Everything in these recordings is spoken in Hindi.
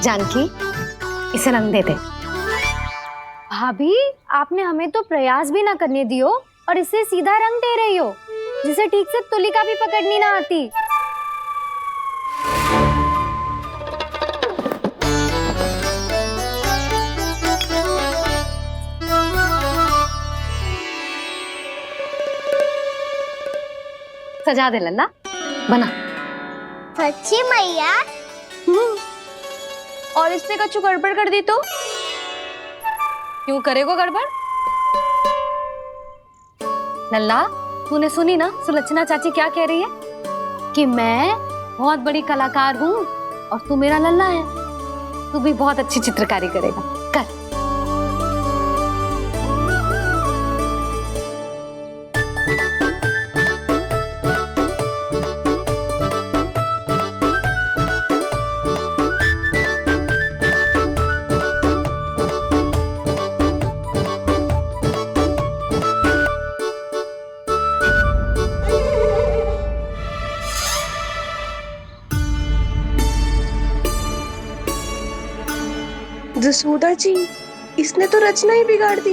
जानकी, इसे रंग दे दे। भाभी, आपने हमें तो प्रयास भी ना करने दियो और इसे सीधा रंग दे रही हो, जिसे ठीक से तुलिका भी पकड़नी ना आती। सजा दे लल्ला, बना। सच्ची मैया? और इसने कछु गड़बड़ कर दी तो? क्यों करेगो गड़बड़? लल्ला, तूने सुनी ना सुलक्षणा चाची क्या कह रही है? कि मैं बहुत बड़ी कलाकार हूँ और तू मेरा लल्ला है। तू भी बहुत अच्छी चित्रकारी करेगा, कर। जसोदा जी, इसने तो रचना ही बिगाड़ दी।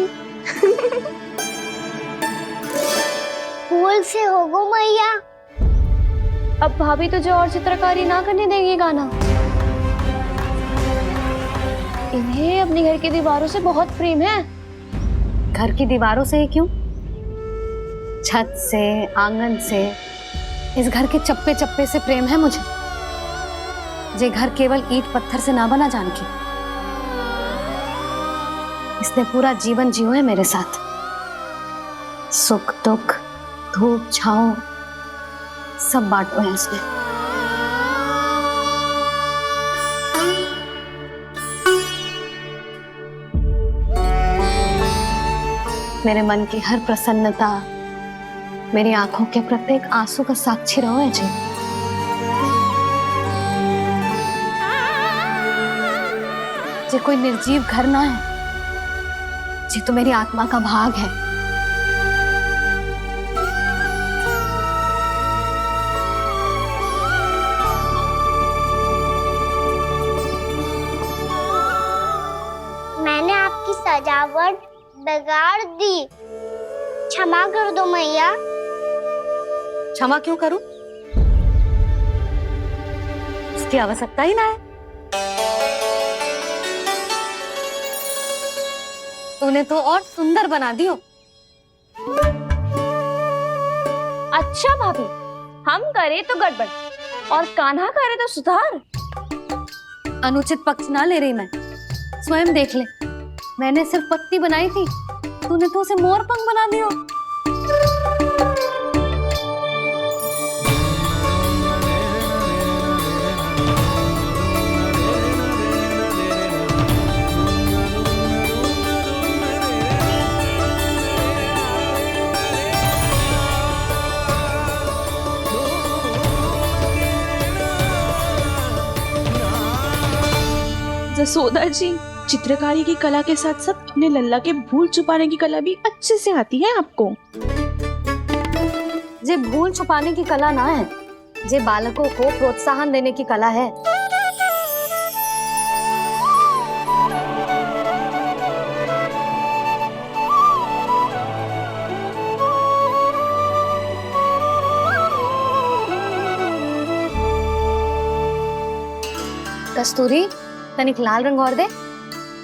फूल से होगो मैया। अब भाभी तुझे और चित्रकारी ना करने देंगी गाना। इन्हें अपने घर की दीवारों से बहुत प्रेम है। घर की दीवारों से ही क्यों? छत से, आंगन से, इस घर के चप्पे चप्पे से प्रेम है मुझे। ये घर केवल ईंट पत्थर से ना बना जानकी। इसने पूरा जीवन जियो है मेरे साथ। सुख दुख, धूप छांव सब बांटो है इसने। मेरे मन की हर प्रसन्नता, मेरी आंखों के प्रत्येक आंसू का साक्षी रहो है जी। ये कोई निर्जीव घर ना है, ये तो मेरी आत्मा का भाग है। मैंने आपकी सजावट बिगाड़ दी, क्षमा कर दो मैया। क्षमा क्यों करूं? इसकी आवश्यकता ही ना है। तूने तो और सुंदर बना दियो। अच्छा भाभी, हम करे तो गड़बड़ और कान्हा करे तो सुधार। अनुचित पक्ष ना ले रही मैं, स्वयं देख ले। मैंने सिर्फ पत्ती बनाई थी, तूने तो उसे मोरपंख बना दियो। जसोदा जी, चित्रकारी की कला के साथ साथ अपने लल्ला के भूल छुपाने की कला भी अच्छे से आती है आपको। ये भूल छुपाने की कला ना है, ये बालकों को प्रोत्साहन देने की कला है। कस्तूरी, तनिक लाल रंग और दे।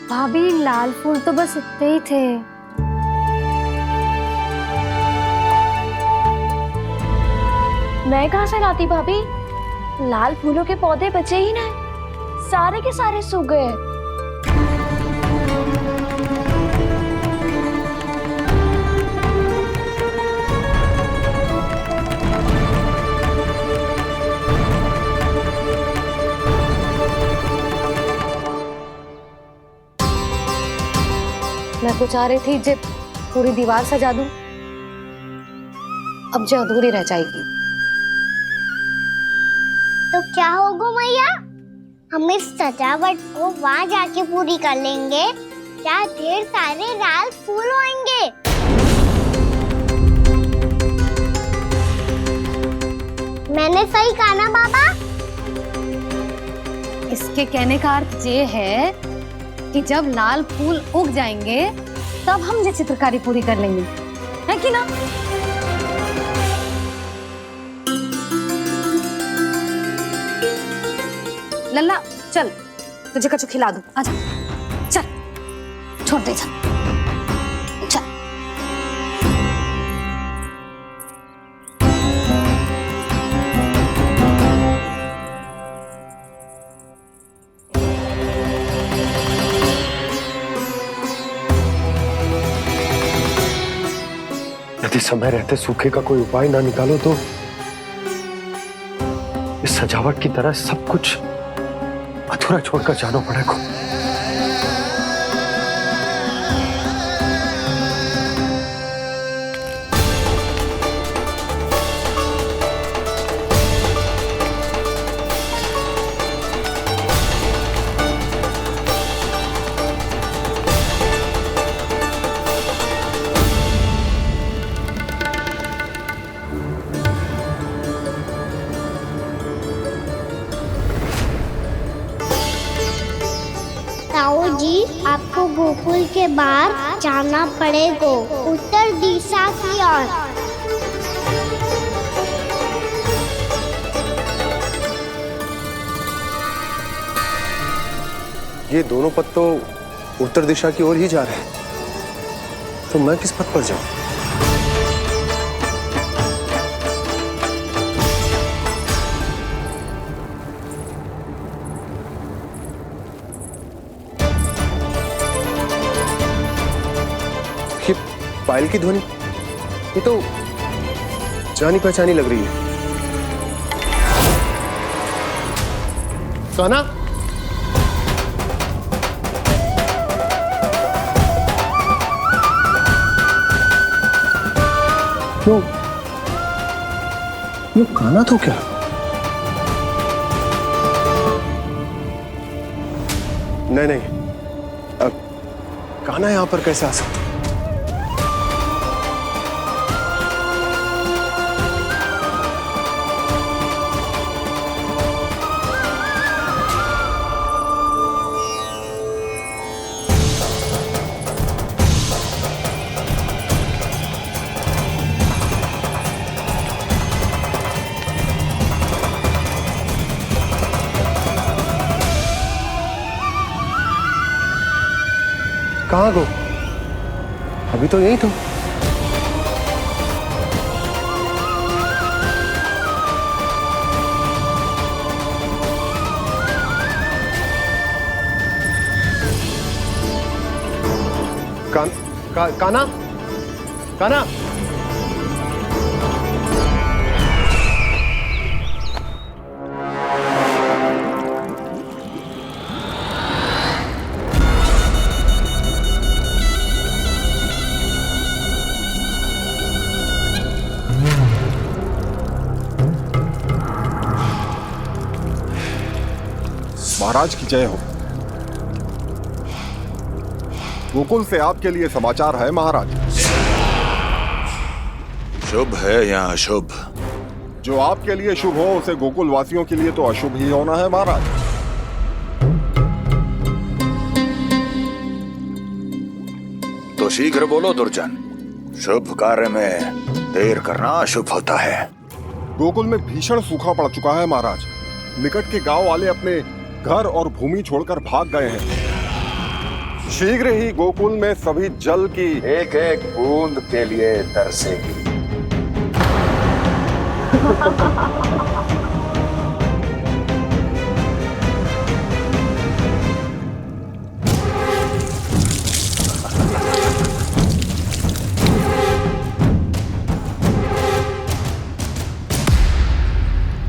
भाभी, लाल फूल तो बस इतने ही थे। मैं कहाँ से लाती भाभी? लाल फूलों के पौधे बचे ही ना, सारे के सारे सूख गए। मैं तो चाह रही थी जे पूरी दीवार सजा दूं, अब जो अधूरी रह जाएगी। तो क्या होगा मैया? हम इस सजावट को वहाँ जाके पूरी कर लेंगे, जहाँ ढेर सारे लाल फूल होंगे। मैंने सही कहा ना बाबा? इसके कहने का अर्थ ये है कि जब लाल फूल उग जाएंगे तब हम ये चित्रकारी पूरी कर लेंगे, है कि ना? लल्ला चल, तुझे कछु खिला दूं, आजा चल, छोड़ दे चल। यदि समय रहते सूखे का कोई उपाय ना निकालो तो इस सजावट की तरह सब कुछ अधूरा छोड़कर जाना पड़ेगा। ताऊ जी, आपको गोकुल के बाहर जाना पड़ेगा, उत्तर दिशा की ओर। ये दोनों पथ तो उत्तर दिशा की ओर ही जा रहे हैं, तो मैं किस पथ पर जाऊं? ये पायल की ध्वनि, ये तो जानी पहचानी लग रही है। कान्हा, यो कान्हा तो क्या? नहीं, अब कान्हा यहां पर कैसे आ सकता? कहाँ गो? अभी तो यही तो। कान्हा, कान्हा, महाराज की जय हो। गोकुल से आपके लिए समाचार है महाराज। शुभ है या अशुभ? जो आपके लिए शुभ हो उसे गोकुल वासियों के लिए तो अशुभ ही होना है महाराज। तो शीघ्र बोलो दुर्जन, शुभ कार्य में देर करना अशुभ होता है। गोकुल में भीषण सूखा पड़ चुका है महाराज। निकट के गांव वाले अपने घर और भूमि छोड़कर भाग गए हैं। शीघ्र ही गोकुल में सभी जल की एक एक बूंद के लिए तरसेगी।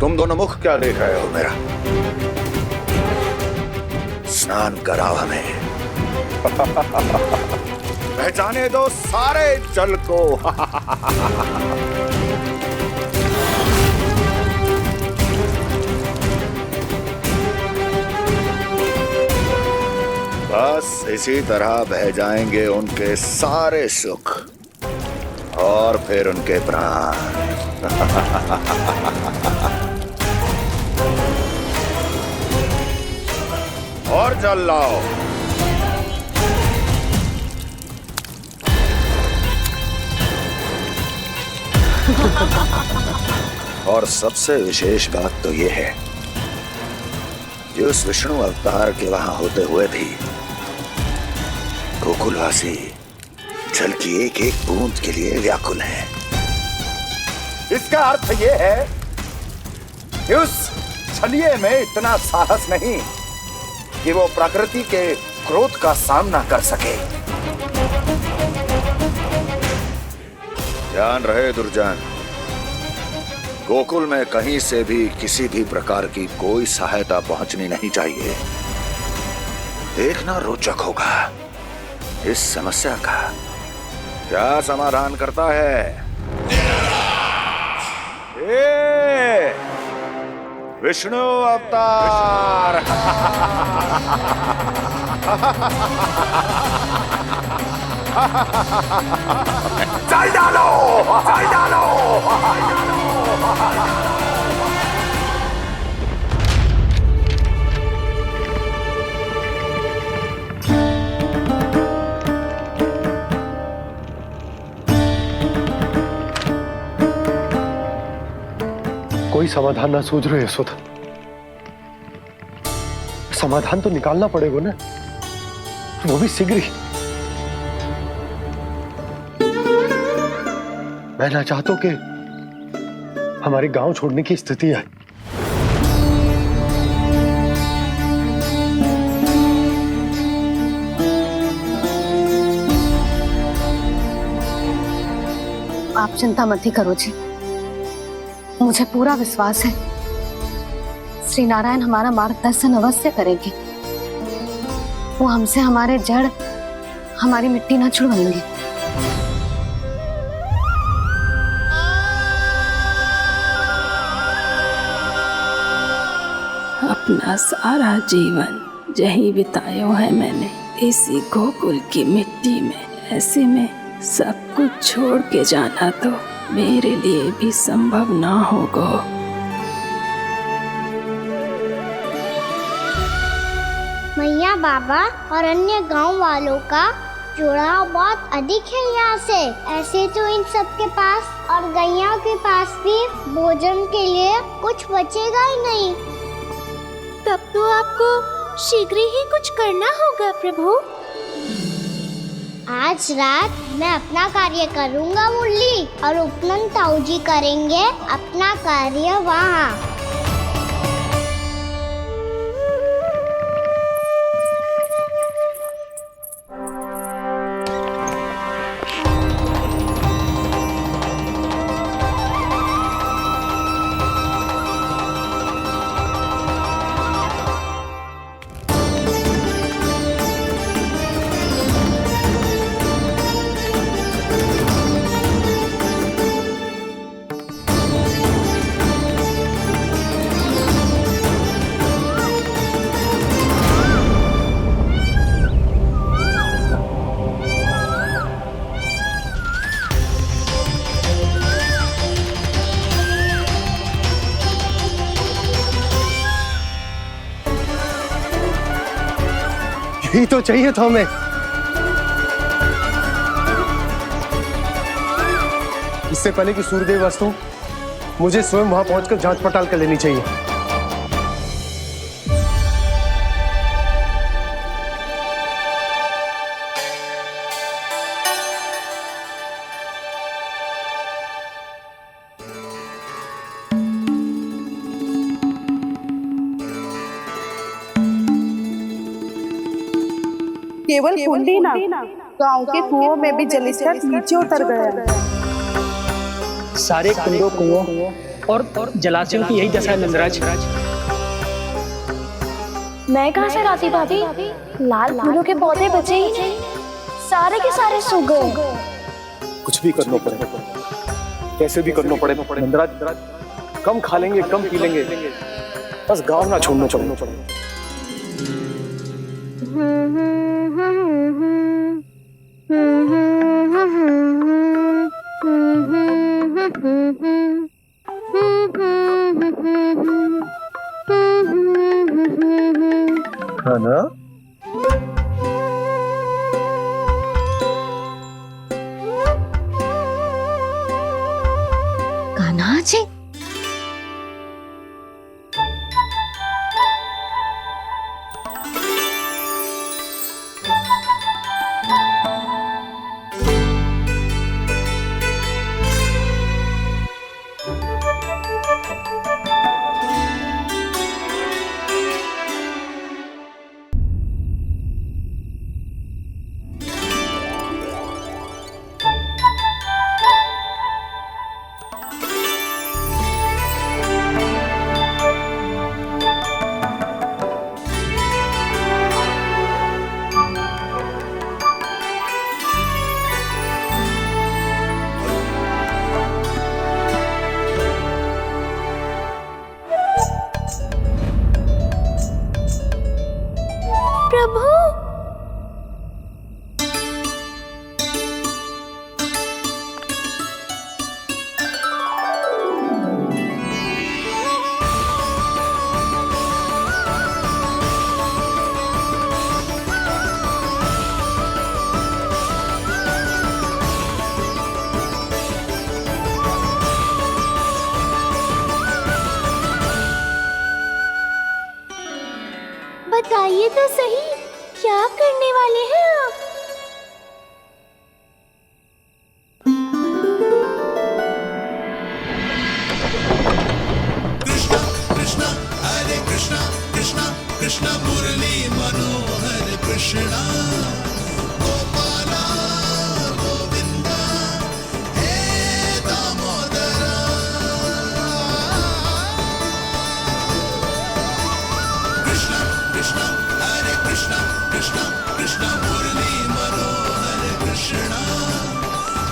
तुम दोनों मुख क्या देख रहे हो मेरा? स्नान कराओ हमें। पहचाने दो सारे जल को। बस इसी तरह बह जाएंगे उनके सारे सुख और फिर उनके प्राण। जल लाओ। और सबसे विशेष बात तो ये है कि उस विष्णु अवतार के वहां होते हुए भी गोकुलवासी जल की एक एक बूंद के लिए व्याकुल है। इसका अर्थ ये है कि उस छलिए में इतना साहस नहीं कि वो प्रकृति के क्रोध का सामना कर सके। ध्यान रहे दुर्जन, गोकुल में कहीं से भी किसी भी प्रकार की कोई सहायता पहुंचनी नहीं चाहिए। देखना रोचक होगा इस समस्या का क्या समाधान करता है। विष्णु अवतार। चल डालो, चल डालो। कोई समाधान ना सूझ रहे यशोदा। समाधान तो निकालना पड़ेगा ना, वो भी शीघ्र ही। मैं ना चाहता हूं कि हमारे गांव छोड़ने की स्थिति है। आप चिंता मत ही करो जी, मुझे पूरा विश्वास है श्री नारायण हमारा मार्गदर्शन अवश्य करेंगे। वो हमसे हमारे जड़, हमारी मिट्टी ना छुड़वाएंगे। अपना सारा जीवन यही बिताया है मैंने, इसी गोकुल की मिट्टी में। ऐसे में सब कुछ छोड़ के जाना तो मेरे लिए भी संभव ना होगा। मैया, बाबा और अन्य गांव वालों का जुड़ाव बहुत अधिक है यहाँ से। ऐसे तो इन सब के पास और गैया के पास भी भोजन के लिए कुछ बचेगा ही नहीं। तब तो आपको शीघ्र ही कुछ करना होगा प्रभु। आज रात मैं अपना कार्य करूँगा मुरली, और उपनंद ताऊ जी करेंगे अपना कार्य वहाँ। यही तो चाहिए था हमें। इससे पहले कि सूर्यदेव अस्त हो, मुझे स्वयं वहां पहुंचकर जांच पड़ताल कर लेनी चाहिए। केवल कुंडी ना, गांव के कुओं में भी जलस्तर नीचे उतर गया। सारे कुंडों, कुओं और जलाशयों की यही दशा है नंदराज। मैं कहाँ से लाती भाभी? लाल फूलों के पौधे बचे ही नहीं, सारे के सारे सूख गए। कुछ भी करना पड़ेगा, कैसे भी करना पड़ेगा नंदराज। कम खा लेंगे, कम पी लेंगे, बस गांव ना छोड़ना पड़ेगा। है ना? प्रभु। बताइए तो सही, क्या करने वाले हैं आप? कृष्णा कृष्णा हरे कृष्णा कृष्णा कृष्णा मुरली मनोहर कृष्णा गोपाला गोविंदा हे दामोदरा। कृष्णा कृष्णा हरे कृष्णा कृष्णा कृष्णा मुरली मनोहर कृष्णा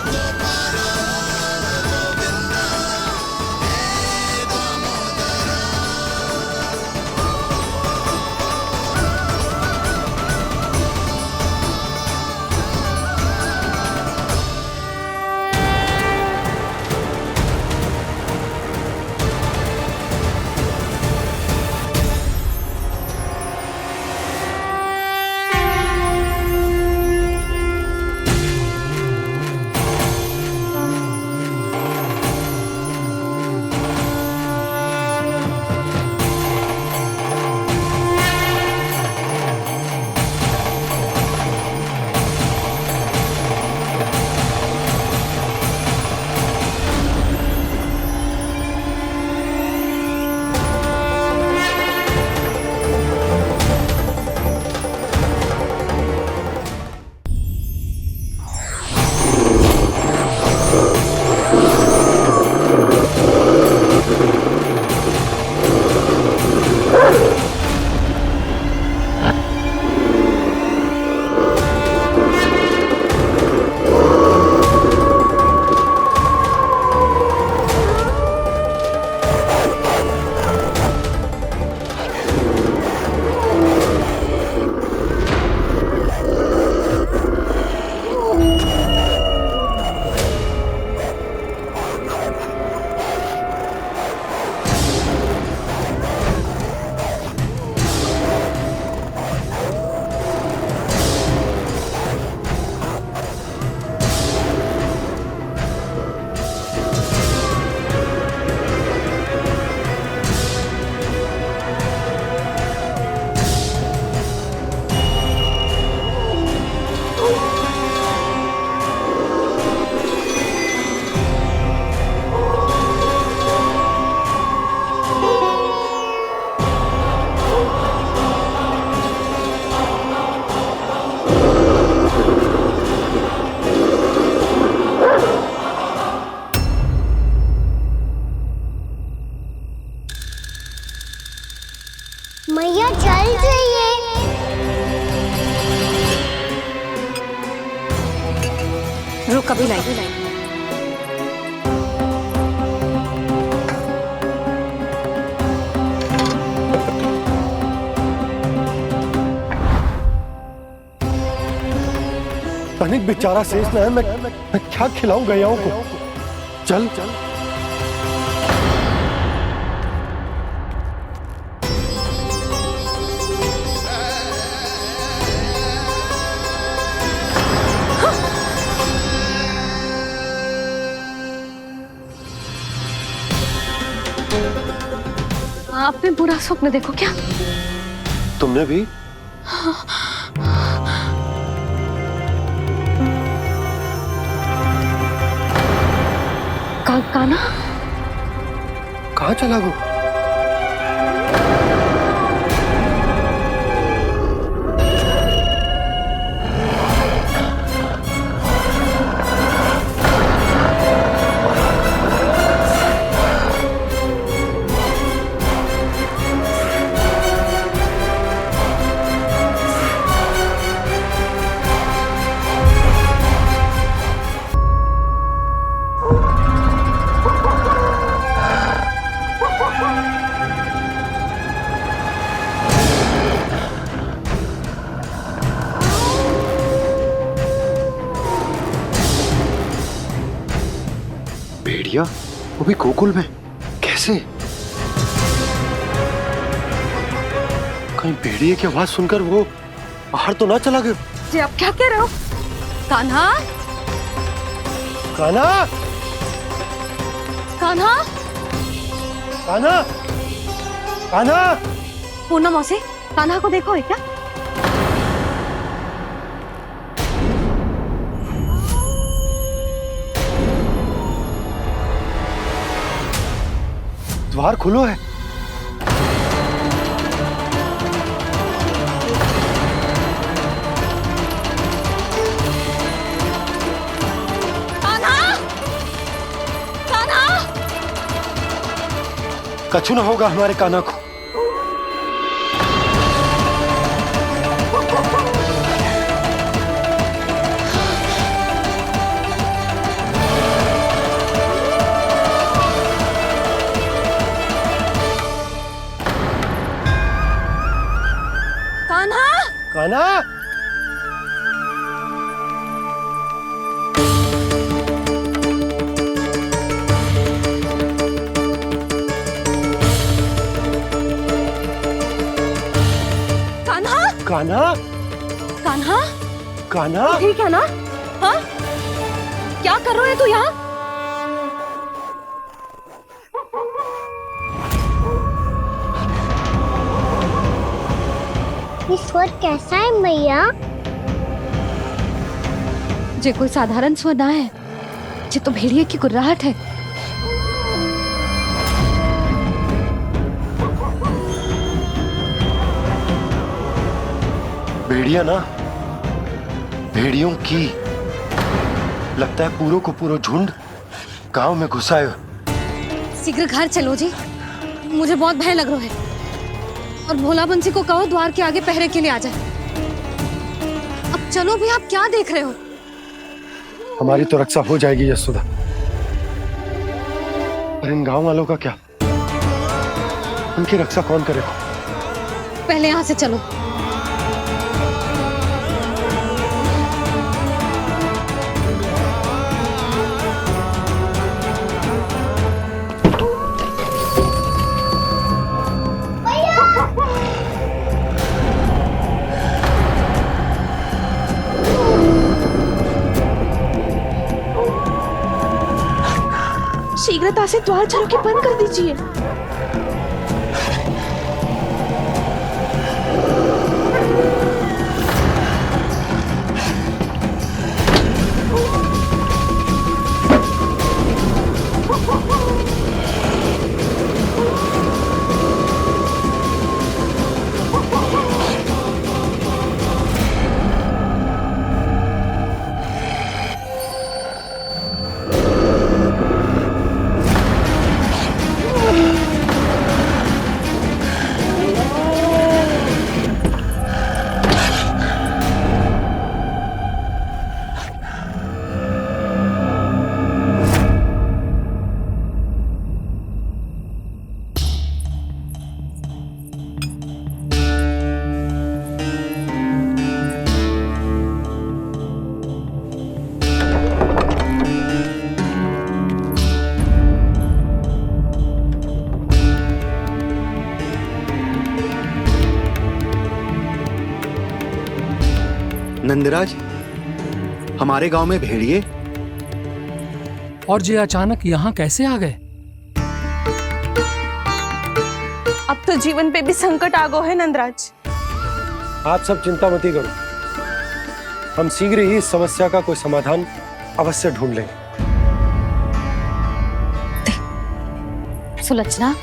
गोपाला गोविंदा हे दामोदरा। मैया जल जाइए। रुक अभी लाई। तनिक बेचारा शेष न है, मैं क्या खिलाऊं गयाओं को। चल चल आपने बुरा स्वप्न देखो क्या? तुमने भी? काना कहाँ चला गो? भेड़िया, वो भी गोकुल में, कैसे? कहीं भेड़िए की आवाज सुनकर वो बाहर तो ना चला गया? जी आप क्या कह रहे हो? कान्हा, कान्हा, कान्हा, कान्हा, कान्हा! पूर्णा मौसी, कान्हा को देखो है क्या? द्वार खुलो है। कछु ना होगा हमारे कान्हा को। कान्हा, कान्हा, कान्हा, कान्हा, कान्हा, ठीक है ना? हाँ? क्या कर रहे हो तू यहाँ? ये स्वर कैसा है मैया? जे कोई साधारण स्वर ना है, जे तो भेड़िए की गुर्राहट है। भेड़िया ना, भेड़ियों की, लगता है पूरो को पूरो झुंड गांव में घुसा है। शीघ्र घर चलो जी, मुझे बहुत भय लग रहा है। और भोला बंसी को कहो द्वार के आगे पहरे के लिए आ जाए। अब चलो भी, आप क्या देख रहे हो? हमारी तो रक्षा हो जाएगी यशोदा, पर इन गांव वालों का क्या? उनकी रक्षा कौन करेगा? पहले यहाँ से चलो। शीघ्रता से द्वार चलो के बंद कर दीजिए। नंदराज, हमारे गांव में भेड़िए और ये अचानक यहाँ कैसे आ गए? अब तो जीवन पे भी संकट आ गो है नंदराज। आप सब चिंता मत करो, हम शीघ्र ही इस समस्या का कोई समाधान अवश्य ढूंढ लेंगे। सुलक्षणा,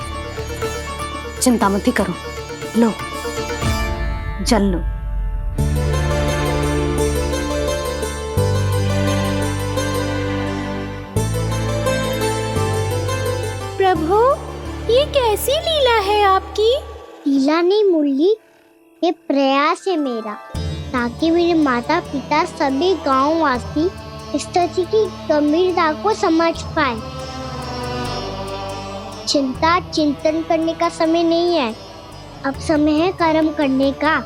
चिंता मत करो, लो जल लो। प्रभु, ये कैसी लीला है आपकी? लीला नहीं मुरली, ये प्रयास है मेरा, ताकि मेरे माता पिता सभी गांव वासी स्थिति की गंभीरता को समझ पाए। चिंता चिंतन करने का समय नहीं है, अब समय है कर्म करने का,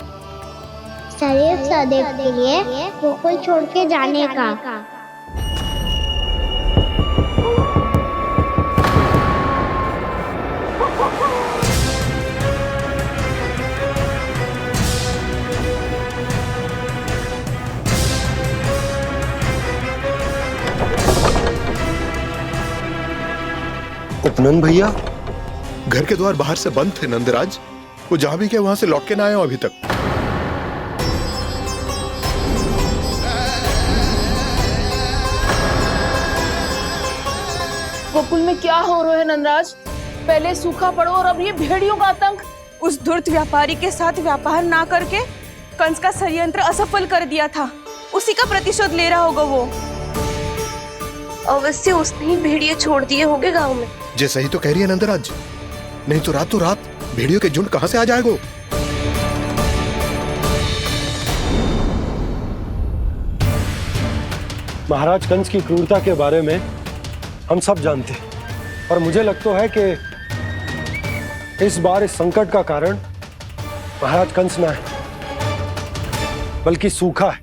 सदैव सदैव के लिए गोकुल छोड़ के जाने का। सुनन भैया, घर के द्वार बाहर से बंद थे नंदराज। वो जहां भी गए वहां से लौट के ना आए हो अभी तक। गोकुल में क्या हो रहा है नंदराज? पहले सूखा पड़ो और अब ये भेड़ियों का आतंक। उस धूर्त व्यापारी के साथ व्यापार ना करके कंस का षड्यंत्र असफल कर दिया था, उसी का प्रतिशोध ले रहा होगा वो। अवश्य उसने ही भेड़िए छोड़ दिए होंगे गांव में। जे सही तो कह रही है नंदराज, नहीं तो रात भेड़ियों के झुंड कहां से आ जाएगा? महाराज कंस की क्रूरता के बारे में हम सब जानते हैं, और मुझे लगता है कि इस बार इस संकट का कारण महाराज कंस ना है, बल्कि सूखा है।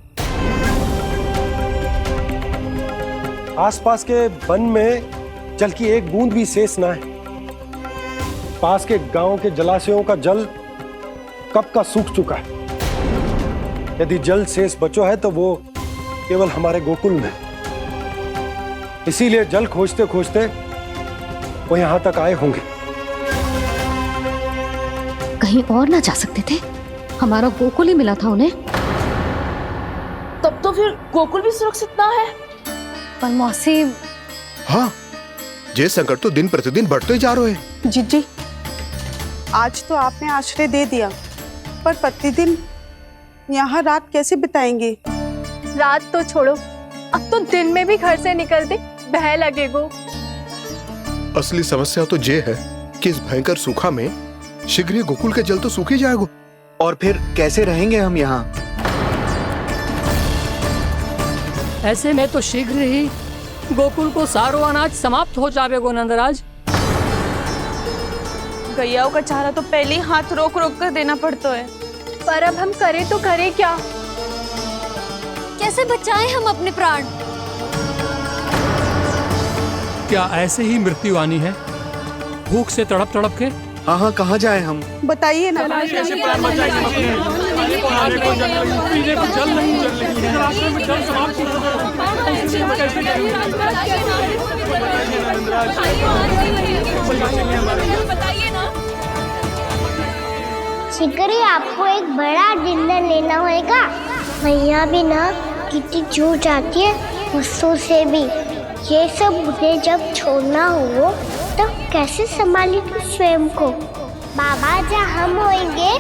आसपास के वन में जल की एक बूंद भी शेष ना है। पास के गांव के जलाशयों का जल कब का सूख चुका है। यदि जल शेष बचो है तो वो केवल हमारे गोकुल में। इसीलिए जल खोजते खोजते वो यहां तक आए होंगे। कहीं और ना जा सकते थे? हमारा गोकुल ही मिला था उन्हें। तब तो फिर गोकुल भी सुरक्षित ना है। पर मौसी, हाँ, ये संकट तो दिन प्रतिदिन बढ़ते जा रहे हैं। जीजी, आज तो आपने आश्रय दे दिया, पर प्रतिदिन यहाँ रात कैसे बिताएंगे? रात तो छोड़ो, अब तो दिन में भी घर से निकलते भय लगेगो। असली समस्या तो ये है कि इस भयंकर सूखा में शीघ्र ही गोकुल के जल तो सूख ही जाएगा। और फिर कैसे रहेंगे हम यहाँ? ऐसे में तो शीघ्र ही गोकुल को सारो अनाज समाप्त हो जाएगो नंदराज। गैयाओं का चारा तो पहले ही हाथ रोक रोक कर देना पड़ता है। पर अब हम करें तो करें क्या? कैसे बचाएं हम अपने प्राण? क्या ऐसे ही मृत्यु आनी है, भूख से तड़प तड़प के? हाँ हाँ, कहाँ जाए हम? बताइए ना। कैसे प्राण बचाएं? पीने को जल नहीं, जल नहीं है, रास्ते में जल समाप्त हो शिकारी, आपको एक बड़ा डिनर लेना होगा। मैया भी ना कितनी जूझ जाती है गुस्सों से भी। ये सब उन्हें जब छोड़ना हो तो कैसे संभाली तू स्वयं को? बाबा जहाँ हम होंगे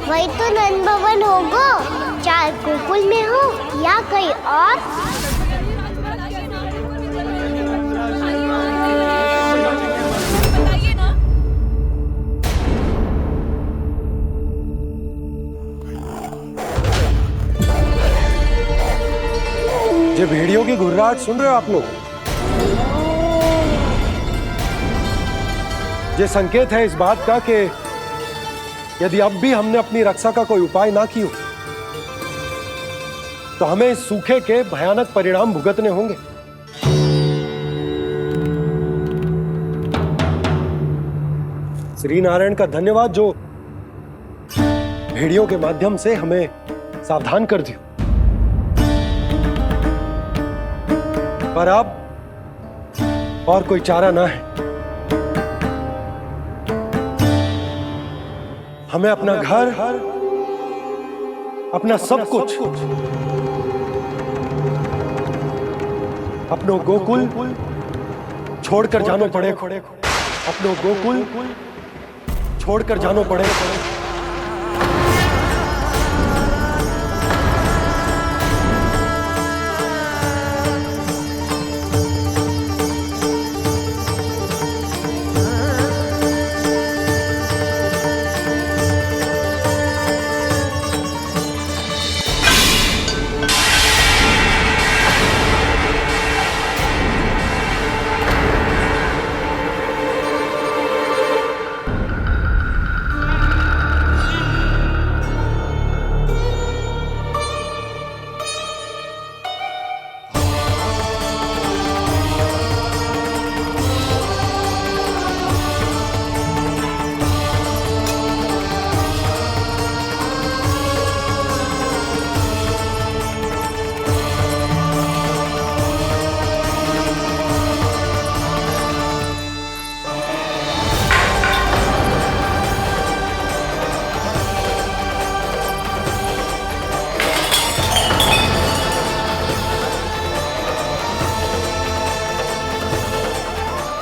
वही तो नंद भवन होगा, चाहे गोकुल में हो या कहीं और। ये भेड़ियों की घुर्राहट सुन रहे हो आप लोग? ये संकेत है इस बात का कि यदि अब भी हमने अपनी रक्षा का कोई उपाय ना किया तो हमें इस सूखे के भयानक परिणाम भुगतने होंगे। श्री नारायण का धन्यवाद जो भेड़ियों के माध्यम से हमें सावधान कर दिया। पर अब और कोई चारा ना है। हमें अपना घर, अपना सब कुछ, अपनो गोकुल छोड़कर जानो पड़े। अपनो गोकुल छोड़कर जानो पड़े।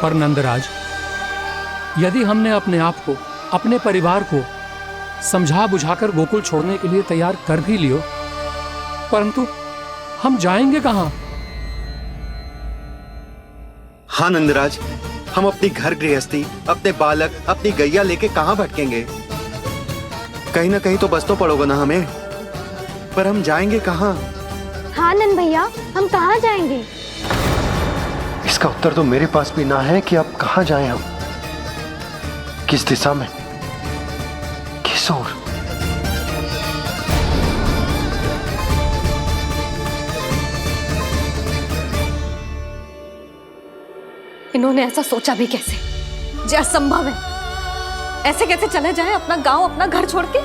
पर नंदराज, यदि हमने अपने आप को, अपने परिवार को समझा बुझाकर गोकुल छोड़ने के लिए तैयार कर भी लियो, परंतु हम जाएंगे कहां? हाँ नंदराज, हम अपनी घर गृहस्थी, अपने बालक, अपनी गैया लेके कहाँ भटकेंगे? कहीं ना कहीं तो बस तो पड़ोगे ना हमें, पर हम जाएंगे कहाँ? हाँ नंद भैया, हम कहाँ जाएंगे? इसका उत्तर तो मेरे पास भी ना है कि अब कहाँ जाएं हम, किस दिशा में, किस ओर। इन्होंने ऐसा सोचा भी कैसे? जो असंभव है। ऐसे कैसे चले जाए अपना गांव, अपना घर छोड़ के?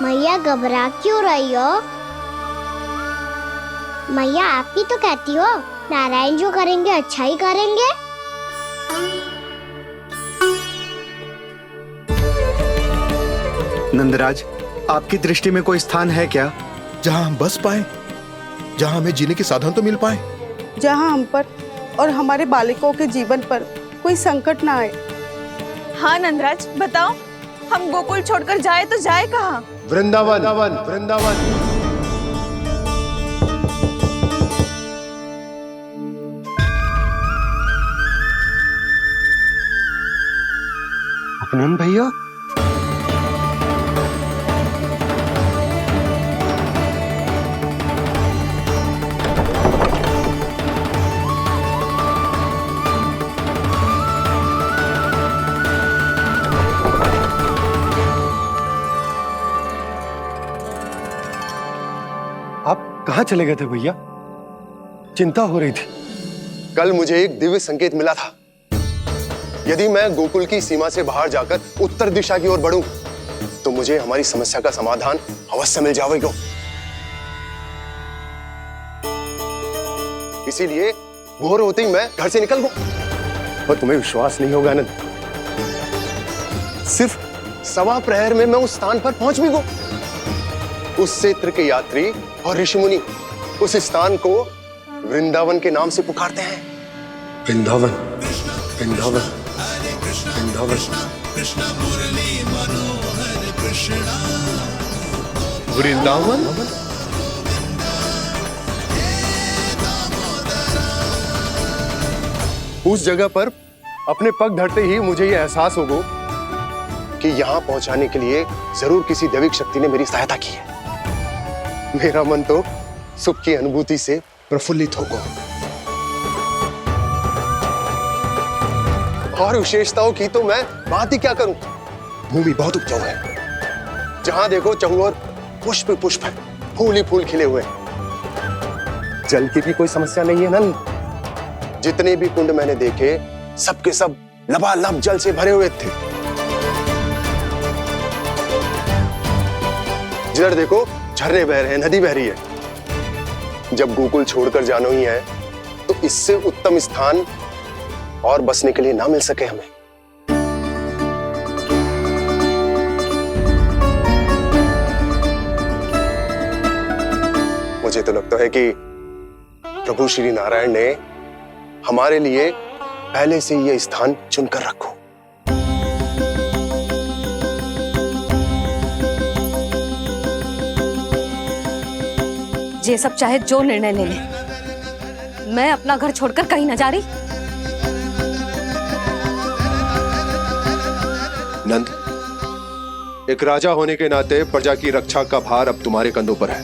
मैया घबरा क्यों रही हो? मैया आप ही तो कहती हो नारायण जो करेंगे अच्छा ही करेंगे। नंदराज, आपकी दृष्टि में कोई स्थान है क्या जहां हम बस पाए, जहां हमें जीने के साधन तो मिल पाए, जहाँ हम पर और हमारे बालकों के जीवन पर कोई संकट ना आए? हाँ नंदराज, बताओ, हम गोकुल छोड़कर जाए तो जाए कहाँ? वृंदावन, वृंदावन। उपनंद भैया, आप कहाँ चले गए थे भैया? चिंता हो रही थी। कल मुझे एक दिव्य संकेत मिला था। यदि मैं गोकुल की सीमा से बाहर जाकर उत्तर दिशा की ओर बढ़ूं, तो मुझे हमारी समस्या का समाधान अवश्य मिल जाएगा। इसीलिए भोर होते ही मैं घर से निकल गया। और तुम्हें विश्वास नहीं होगा आनंद, सिर्फ 1.25 प्रहर में मैं उस स्थान पर पहुंच भी गया। उस क्षेत्र के यात्री और ऋषिमुनि उस स्थान को वृंदावन के नाम से पुकारते हैं। वृंदावन, वृंदावन, वृंदावन। वृंदावन? उस जगह पर अपने पग धरते ही मुझे यह एहसास होगा कि यहां पहुंचाने के लिए जरूर किसी दैविक शक्ति ने मेरी सहायता की है। मेरा मन तो सुख की अनुभूति से प्रफुल्लित होगा। और विशेषताओं की तो मैं बात ही क्या करूं। भूमि बहुत उपजाऊ है, जहां देखो चहुओर पुष्प पुष्प है, फूल ही फूल खिले हुए हैं। जल की भी कोई समस्या नहीं है नंद। जितने भी कुंड मैंने देखे, सबके सब लबालब जल से भरे हुए थे। जिधर देखो झरने बह रहे हैं, नदी बह रही है। जब गोकुल छोड़कर जाना ही है, तो इससे उत्तम स्थान और बसने के लिए ना मिल सके हमें। मुझे तो लगता है कि प्रभु श्री नारायण ने हमारे लिए पहले से यह स्थान चुनकर रखो। ये सब चाहे जो निर्णय ले ले, मैं अपना घर छोड़कर कहीं न जा रही। नंद, एक राजा होने के नाते प्रजा की रक्षा का भार अब तुम्हारे कंधों पर है।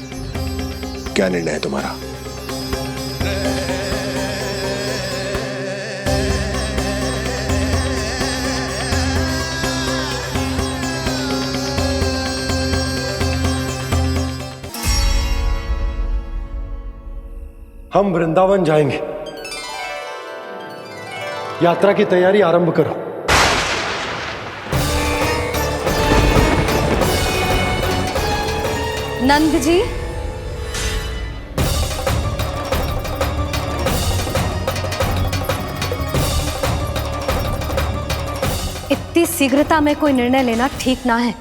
क्या निर्णय है तुम्हारा? हम वृंदावन जाएंगे। यात्रा की तैयारी आरंभ करो। नंद जी, इतनी शीघ्रता में कोई निर्णय लेना ठीक ना है।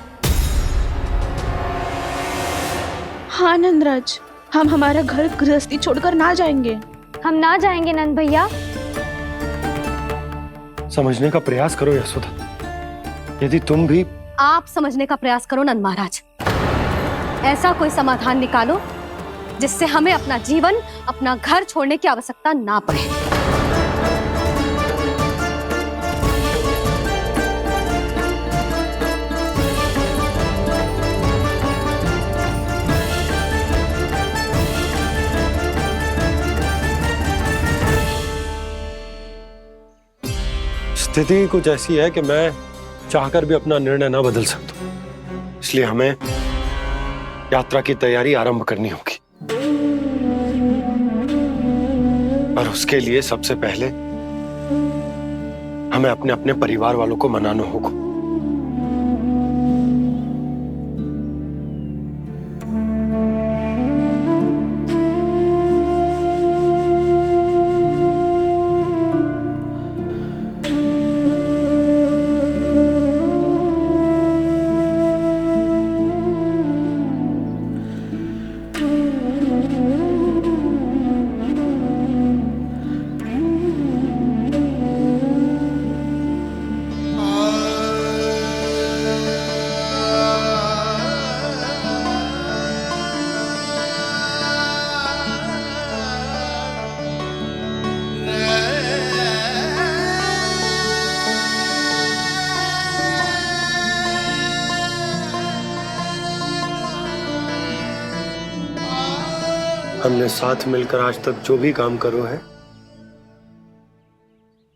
हाँ नंदराज, हम हमारा घर गृहस्थी छोड़कर ना जाएंगे। हम ना जाएंगे नंद भैया। समझने का प्रयास करो यशोदा, यदि तुम भी। आप समझने का प्रयास करो नंद महाराज। ऐसा कोई समाधान निकालो जिससे हमें अपना जीवन, अपना घर छोड़ने की आवश्यकता ना पड़े। स्थिति कुछ ऐसी है कि मैं चाहकर भी अपना निर्णय ना बदल सकता, इसलिए हमें यात्रा की तैयारी आरंभ करनी होगी। और उसके लिए सबसे पहले हमें अपने अपने परिवार वालों को मनाना होगा। हमने साथ मिलकर आज तक जो भी काम करो है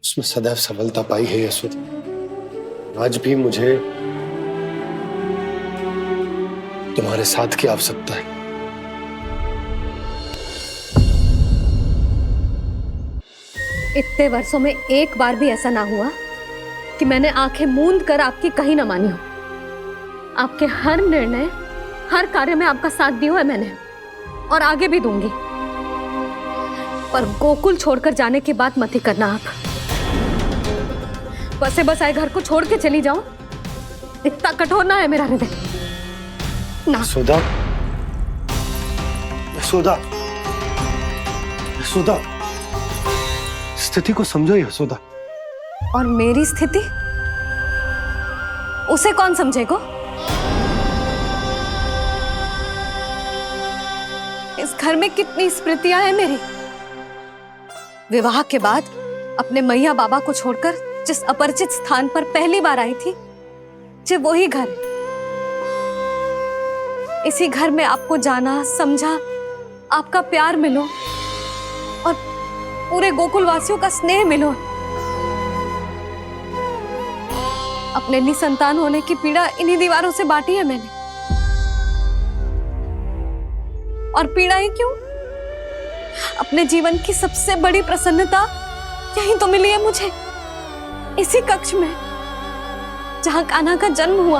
उसमें सदैव सफलता पाई है यशोदा। आज भी मुझे तुम्हारे साथ की आवश्यकता है। इतने वर्षों में एक बार भी ऐसा ना हुआ कि मैंने आंखें मूंद कर आपकी कहीं ना मानी हो। आपके हर निर्णय, हर कार्य में आपका साथ दिया है मैंने, और आगे भी दूंगी। पर गोकुल छोड़कर जाने की बात मत ही करना आप। बसे बसाए घर को छोड़ के चली जाऊं, इतना कठोर ना है मेरा हृदय ना। यशोदा, यशोदा, यशोदा, स्थिति को समझो यशोदा। और मेरी स्थिति उसे कौन समझेगा? इस घर में कितनी स्मृतियां हैं मेरी। विवाह के बाद अपने मैया बाबा को छोड़कर जिस अपरिचित स्थान पर पहली बार आई थी, जो वही घर। इसी घर में आपको जाना, समझा, आपका प्यार मिलो और पूरे गोकुल वासियों का स्नेह मिलो। अपने निसंतान होने की पीड़ा इन्हीं दीवारों से बांटी है मैंने। और पीड़ा ही क्यों? अपने जीवन की सबसे बड़ी प्रसन्नता यहीं तो मिली है मुझे, इसी कक्ष में जहां कान्हा का जन्म हुआ।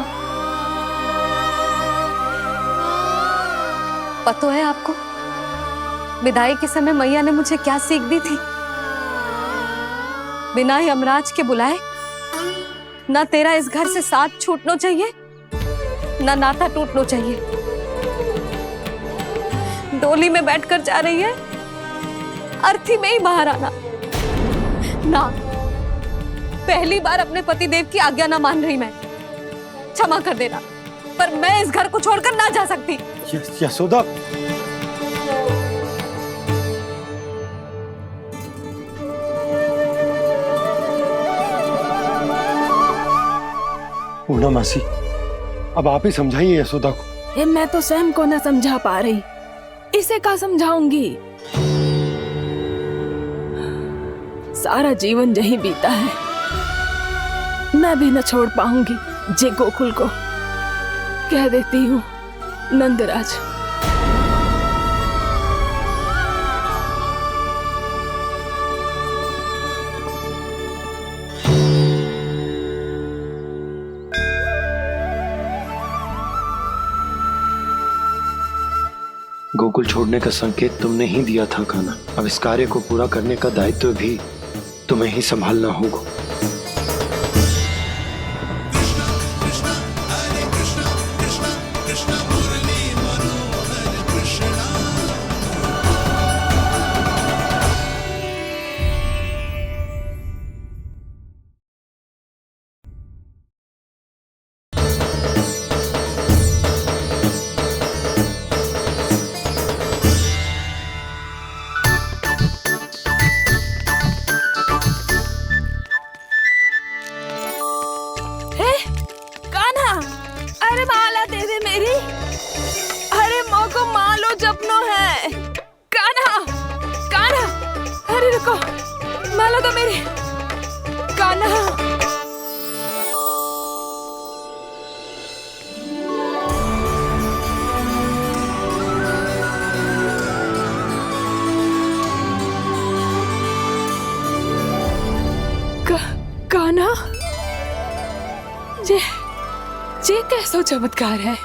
पता है आपको विदाई के समय मैया ने मुझे क्या सीख दी थी? बिना यमराज के बुलाए ना तेरा इस घर से साथ छूटना चाहिए, ना नाता टूटना चाहिए। डोली में बैठकर जा रही है, अर्थी में ही बाहर आना ना। पहली बार अपने पति देव की आज्ञा ना मान रही मैं, क्षमा कर देना, पर मैं इस घर को छोड़कर ना जा सकती। यशोदा, पूर्णा मासी, अब आप ही समझाइए यशोदा को। ये मैं तो स्वयं को न समझा पा रही, इसे क्या समझाऊंगी? सारा जीवन यही बीता है, मैं भी न छोड़ पाऊंगी जे गोकुल को। कह देती हूँ नंदराज। गोकुल छोड़ने का संकेत तुमने ही दिया था कान्हा। अब इस कार्य को पूरा करने का दायित्व भी तुम्हें ही संभालना होगा। सपनों है। कान्हा, कान्हा, अरे रुको, माला तो मेरी। कान्हा, कान्हा, ये कैसा चमत्कार है?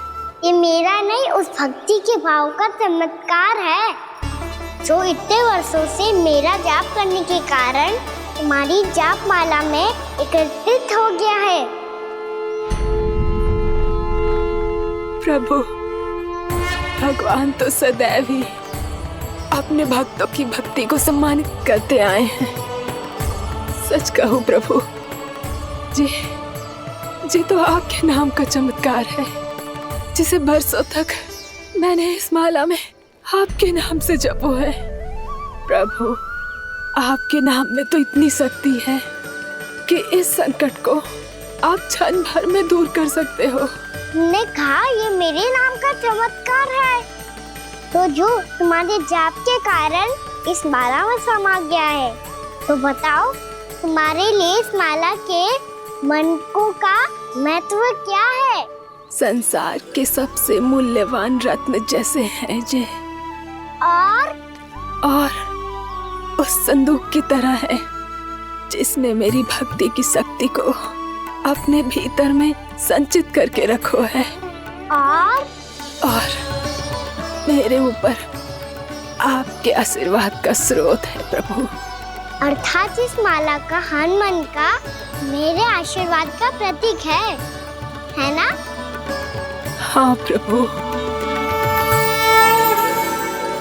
ये मेरा नहीं, उस भक्ति के भाव का चमत्कार है जो इतने वर्षों से मेरा जाप करने के कारण तुम्हारी जाप माला में एकत्रित हो गया है। प्रभु, भगवान तो सदैव ही अपने भक्तों की भक्ति को सम्मानित करते आए हैं। सच कहूँ प्रभु, जी तो आपके नाम का चमत्कार है, जिसे बरसों तक मैंने इस माला में आपके नाम से जपो है। प्रभु, आपके नाम में तो इतनी शक्ति है कि इस संकट को आप क्षण भर में दूर कर सकते हो। तुमने कहा ये मेरे नाम का चमत्कार है, तो जो तुम्हारे जाप के कारण इस माला में समा गया है, तो बताओ तुम्हारे लिए इस माला के मनकों का महत्व क्या है? संसार के सबसे मूल्यवान रत्न जैसे हैं जे, और उस संदूक की तरह है जिसने मेरी भक्ति की शक्ति को अपने भीतर में संचित करके रखो है, और मेरे ऊपर आपके आशीर्वाद का स्रोत है प्रभु। अर्थात इस माला का हनुमान का मेरे आशीर्वाद का प्रतीक है ना? हाँ प्रभु।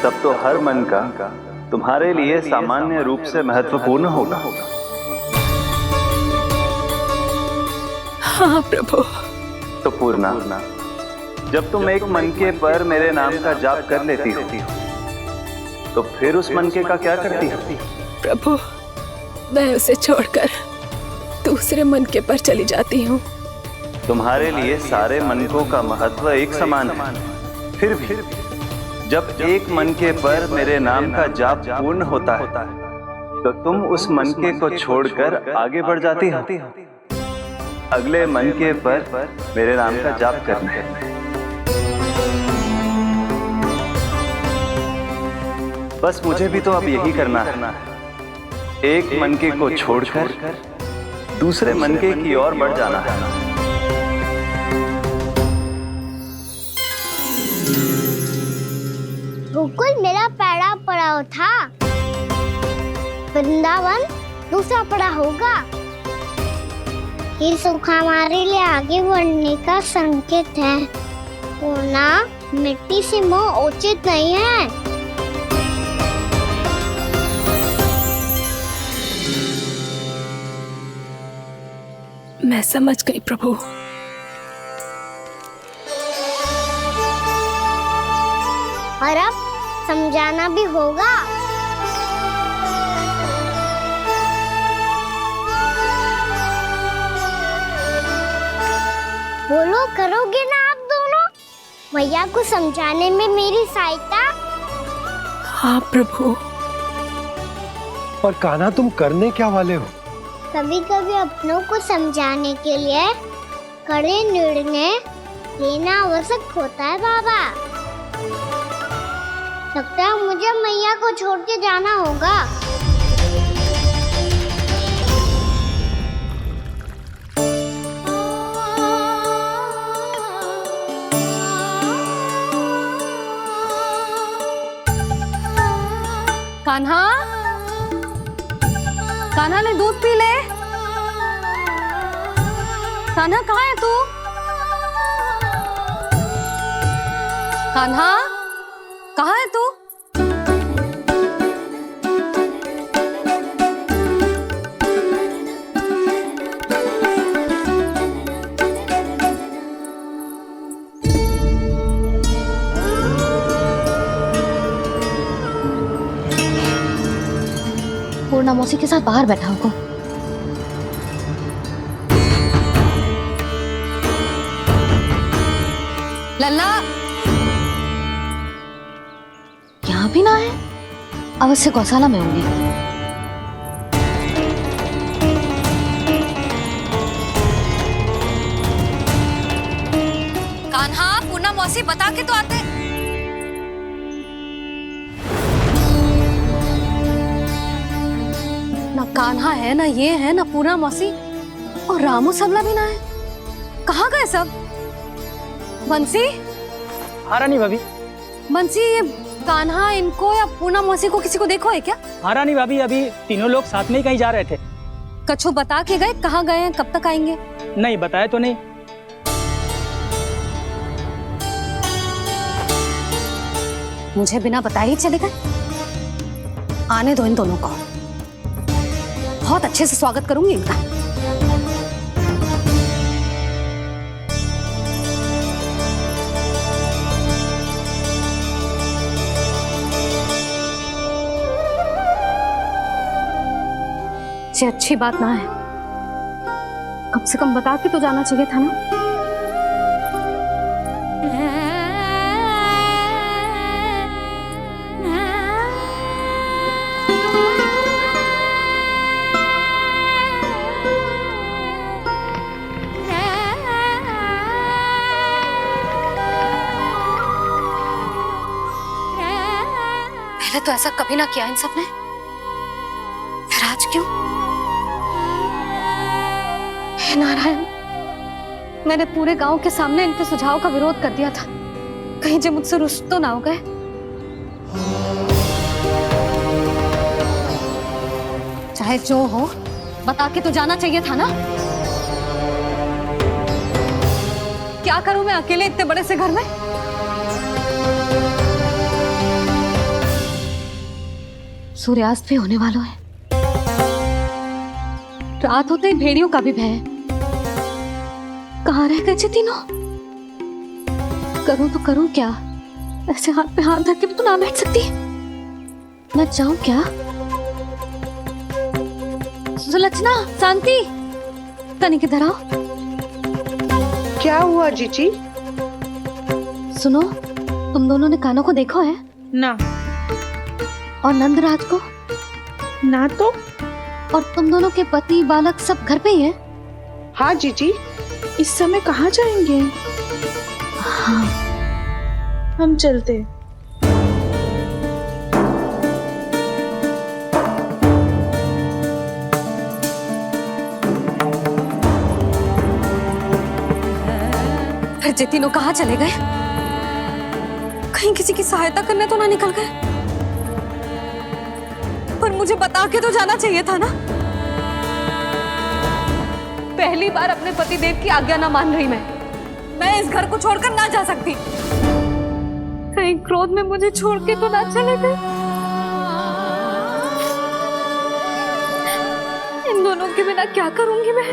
तब तो हर मन का तुम्हारे लिए सामान्य रूप से महत्वपूर्ण होगा। हाँ प्रभु। तो पूर्णा, जब तुम एक मनके पर मेरे नाम का जाप कर लेती हो, तो फिर उस मनके का क्या करती हो? प्रभु, मैं उसे छोड़कर दूसरे मनके पर चली जाती हूँ। तुम्हारे लिए सारे मनकों का महत्व एक समान है। फिर भी जब एक मनके पर मेरे नाम का जाप पूर्ण होता है, तो तुम उस मनके को छोड़कर आगे बढ़ जाती हो अगले मनके पर मेरे नाम का जाप करने। बस मुझे भी तो अब यही करना है, एक मनके को छोड़कर दूसरे मनके की ओर बढ़ जाना है। गोकुल मेरा पहला पड़ाव था, वृंदावन दूसरा पड़ाव होगा। ये सुख हमारे लिए आगे बढ़ने का संकेत है। पूर्णा, मिट्टी से मोह उचित नहीं है। मैं समझ गई प्रभु। और अब समझाना भी होगा। बोलो, करोगे ना आप दोनों? भैया को समझाने में मेरी सहायता? हाँ प्रभु। पर कान्हा, तुम करने क्या वाले हो? कभी कभी अपनों को समझाने के लिए कड़े निर्णय लेना आवश्यक होता है बाबा। लगता है मुझे मैया को छोड़ के जाना होगा। कान्हा, कान्हा ने दूध पी ले। कान्हा कहाँ है तू? कान्हा, कहाँ है तू? पूर्णा मौसी के साथ बाहर बैठा होगा। लल्ला, भाभी ना है, अवश्य गौशाला में होंगे। कान्हा, पूनम मौसी बता के तो आते। ना कान्हा है, ना ये है, ना पूनम मौसी, और रामू सबला भी ना है। कहाँ गए सब? बंसी? हाँ रानी भाभी। बंसी, ये कान्हा इनको या पूनम मौसी को किसी को देखो है क्या? हाँ रानी भाभी, अभी तीनों लोग साथ में ही कहीं जा रहे थे। कछु बता के गए कहाँ गए हैं, कब तक आएंगे? नहीं बताया तो नहीं। मुझे बिना बताए ही चले गए? आने दो इन दोनों को, बहुत अच्छे से स्वागत करूंगी इनका। ये अच्छी बात ना है, कम से कम बता के तो जाना चाहिए था ना। पहले तो ऐसा कभी ना किया इन सब ने, फिर आज क्यों? हे नारायण, मैंने पूरे गांव के सामने इनके सुझाव का विरोध कर दिया था, कहीं जो मुझसे रुष्ट तो ना हो गए। चाहे जो हो, बता के तो जाना चाहिए था ना। क्या करूं मैं अकेले इतने बड़े से घर में? सूर्यास्त भी होने वाला है, रात होते ही भेड़ियों का भी भय है। कहाँ रह गए तीनों? करूं तो करूं क्या? ऐसे हाथ पे हाथ धर के भी तो ना बैठ सकती। मैं जाऊं क्या? सुलक्षणा, शांति, तनी किधर आओ। क्या हुआ जीजी? सुनो, तुम दोनों ने कानों को देखो है? ना। और नंदराज को? ना तो। और तुम दोनों के पति बालक सब घर पे ही हैं? हाँ जीजी, इस समय कहाँ जाएंगे? हाँ, हम चलते। फिर जे तीनों कहाँ चले गए? कहीं किसी की सहायता करने तो ना निकल गए? पर मुझे बता के तो जाना चाहिए था ना। पहली बार अपने पतिदेव की आज्ञा ना मान रही मैं इस घर को छोड़कर ना जा सकती। कहीं क्रोध में मुझे छोड़ के तो ना चले गए। इन दोनों के बिना क्या करूंगी मैं?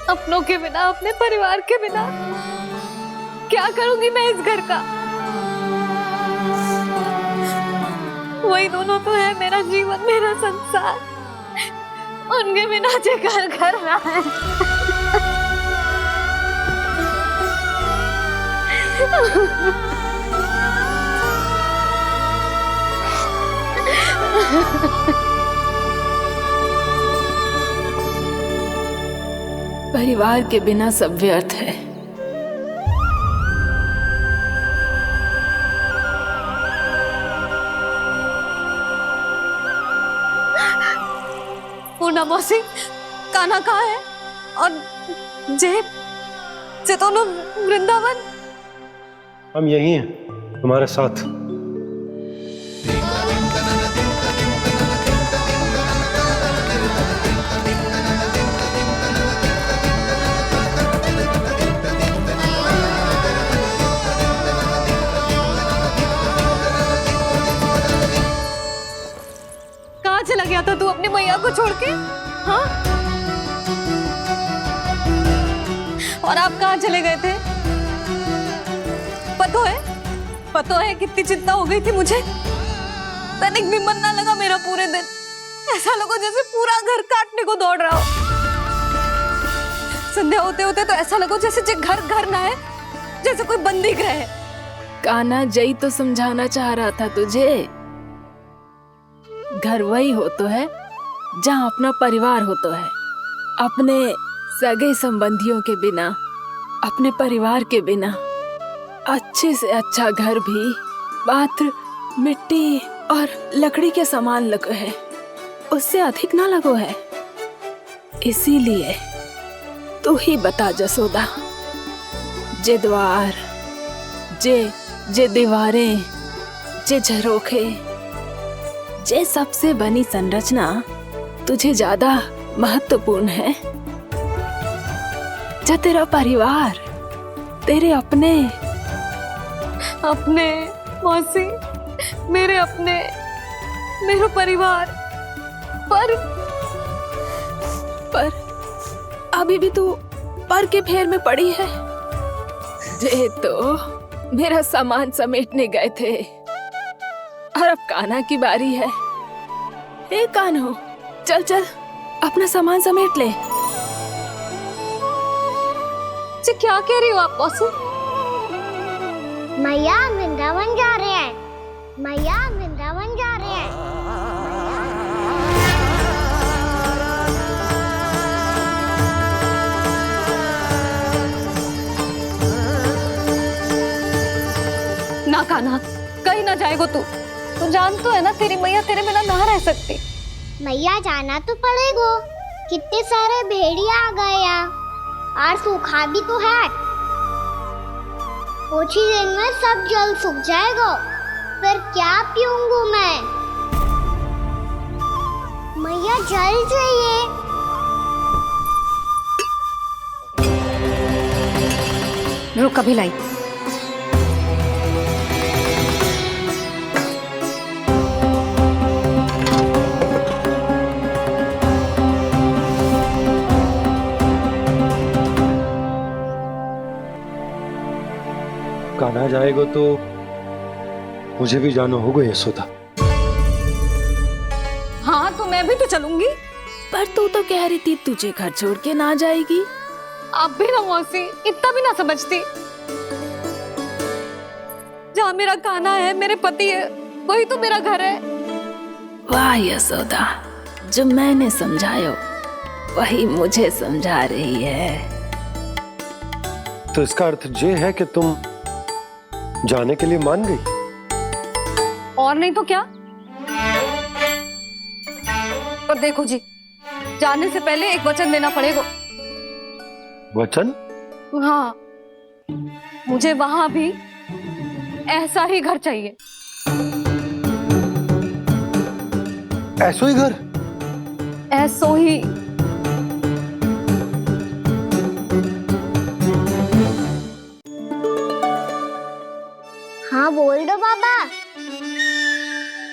अपनों के बिना, अपने परिवार के बिना क्या करूंगी मैं इस घर का? वही दोनों तो है मेरा जीवन, मेरा संसार। उनके बिना जे घर घर रहा है। परिवार के बिना सब व्यर्थ है। पूनम मौसी, कान्हा कहाँ है? और जे दोनों वृंदावन? हम यही हैं, तुम्हारे साथ। कहाँ चला गया था तू अपनी मैया को छोड़ के? हाँ? और आप कहाँ चले गए थे? पतो है कितनी चिंता हो गई थी मुझे। तनिक भी मन ना लगा मेरा पूरे दिन। ऐसा लगा जैसे पूरा घर काटने को दौड़ रहा हो। संध्या होते होते तो ऐसा लगा जैसे घर घर ना है, जैसे कोई बंदी गृह है। कान्हा जई तो समझाना चाह रहा था तुझे। घर वही हो तो है जहाँ अपना परिवार हो तो है। अपने सगे संबंधियों के बिना, अपने परिवार के बिना अच्छे से अच्छा घर भी मात्र मिट्टी और लकड़ी के समान लगो है, उससे अधिक ना लगो है। इसीलिए तू ही बता जसोदा, जे द्वार, जे दीवारें, जे झरोखे, जे सबसे बनी संरचना तुझे ज्यादा महत्वपूर्ण है? जो तेरा परिवार, तेरे अपने मौसी, मेरे अपने, मेरा परिवार, पर अभी भी तू पर के फेर में पड़ी है। जे तो मेरा सामान समेटने गए थे और अब कान्हा की बारी है। ए कान्हो, चल चल अपना सामान समेट ले। क्या कह रही हो आप मौसी? मैया वृंदावन जा रहे हैं, मैया वृंदावन जा रहे हैं। ना कान्हा, कहीं ना जाएगो तू जान तो है ना तेरी मैया तेरे बिना ना रह सकती। मैया जाना तो पड़ेगा, कितने सारे भेड़िया आ गए यहाँ और सूखा भी तो है। कुछ ही दिन में सब जल सूख जाएगा, फिर क्या पीऊंगा मैं? मैया जल चाहिए। रुक अभी लाई। कान्हा जाएगा तो मुझे भी जाना होगा यशोदा। हाँ तो मैं भी तो चलूंगी। पर तू तो कह रही थी तुझे घर छोड़ के ना जाएगी। आप भी ना मौसी, इतना भी ना समझती। जहाँ मेरा कान्हा है, मेरे पति है, वही तो मेरा घर है। वाह यशोदा, जो मैंने समझायो वही मुझे समझा रही है। तो इसका अर्थ ये है कि तुम जाने के लिए मान गई? और नहीं तो क्या। और देखो जी, जाने से पहले एक वचन देना पड़ेगा। वचन? हाँ, मुझे वहां भी ऐसा ही घर चाहिए। ऐसो ही घर? ऐसो ही। हाँ बोल दो बाबा।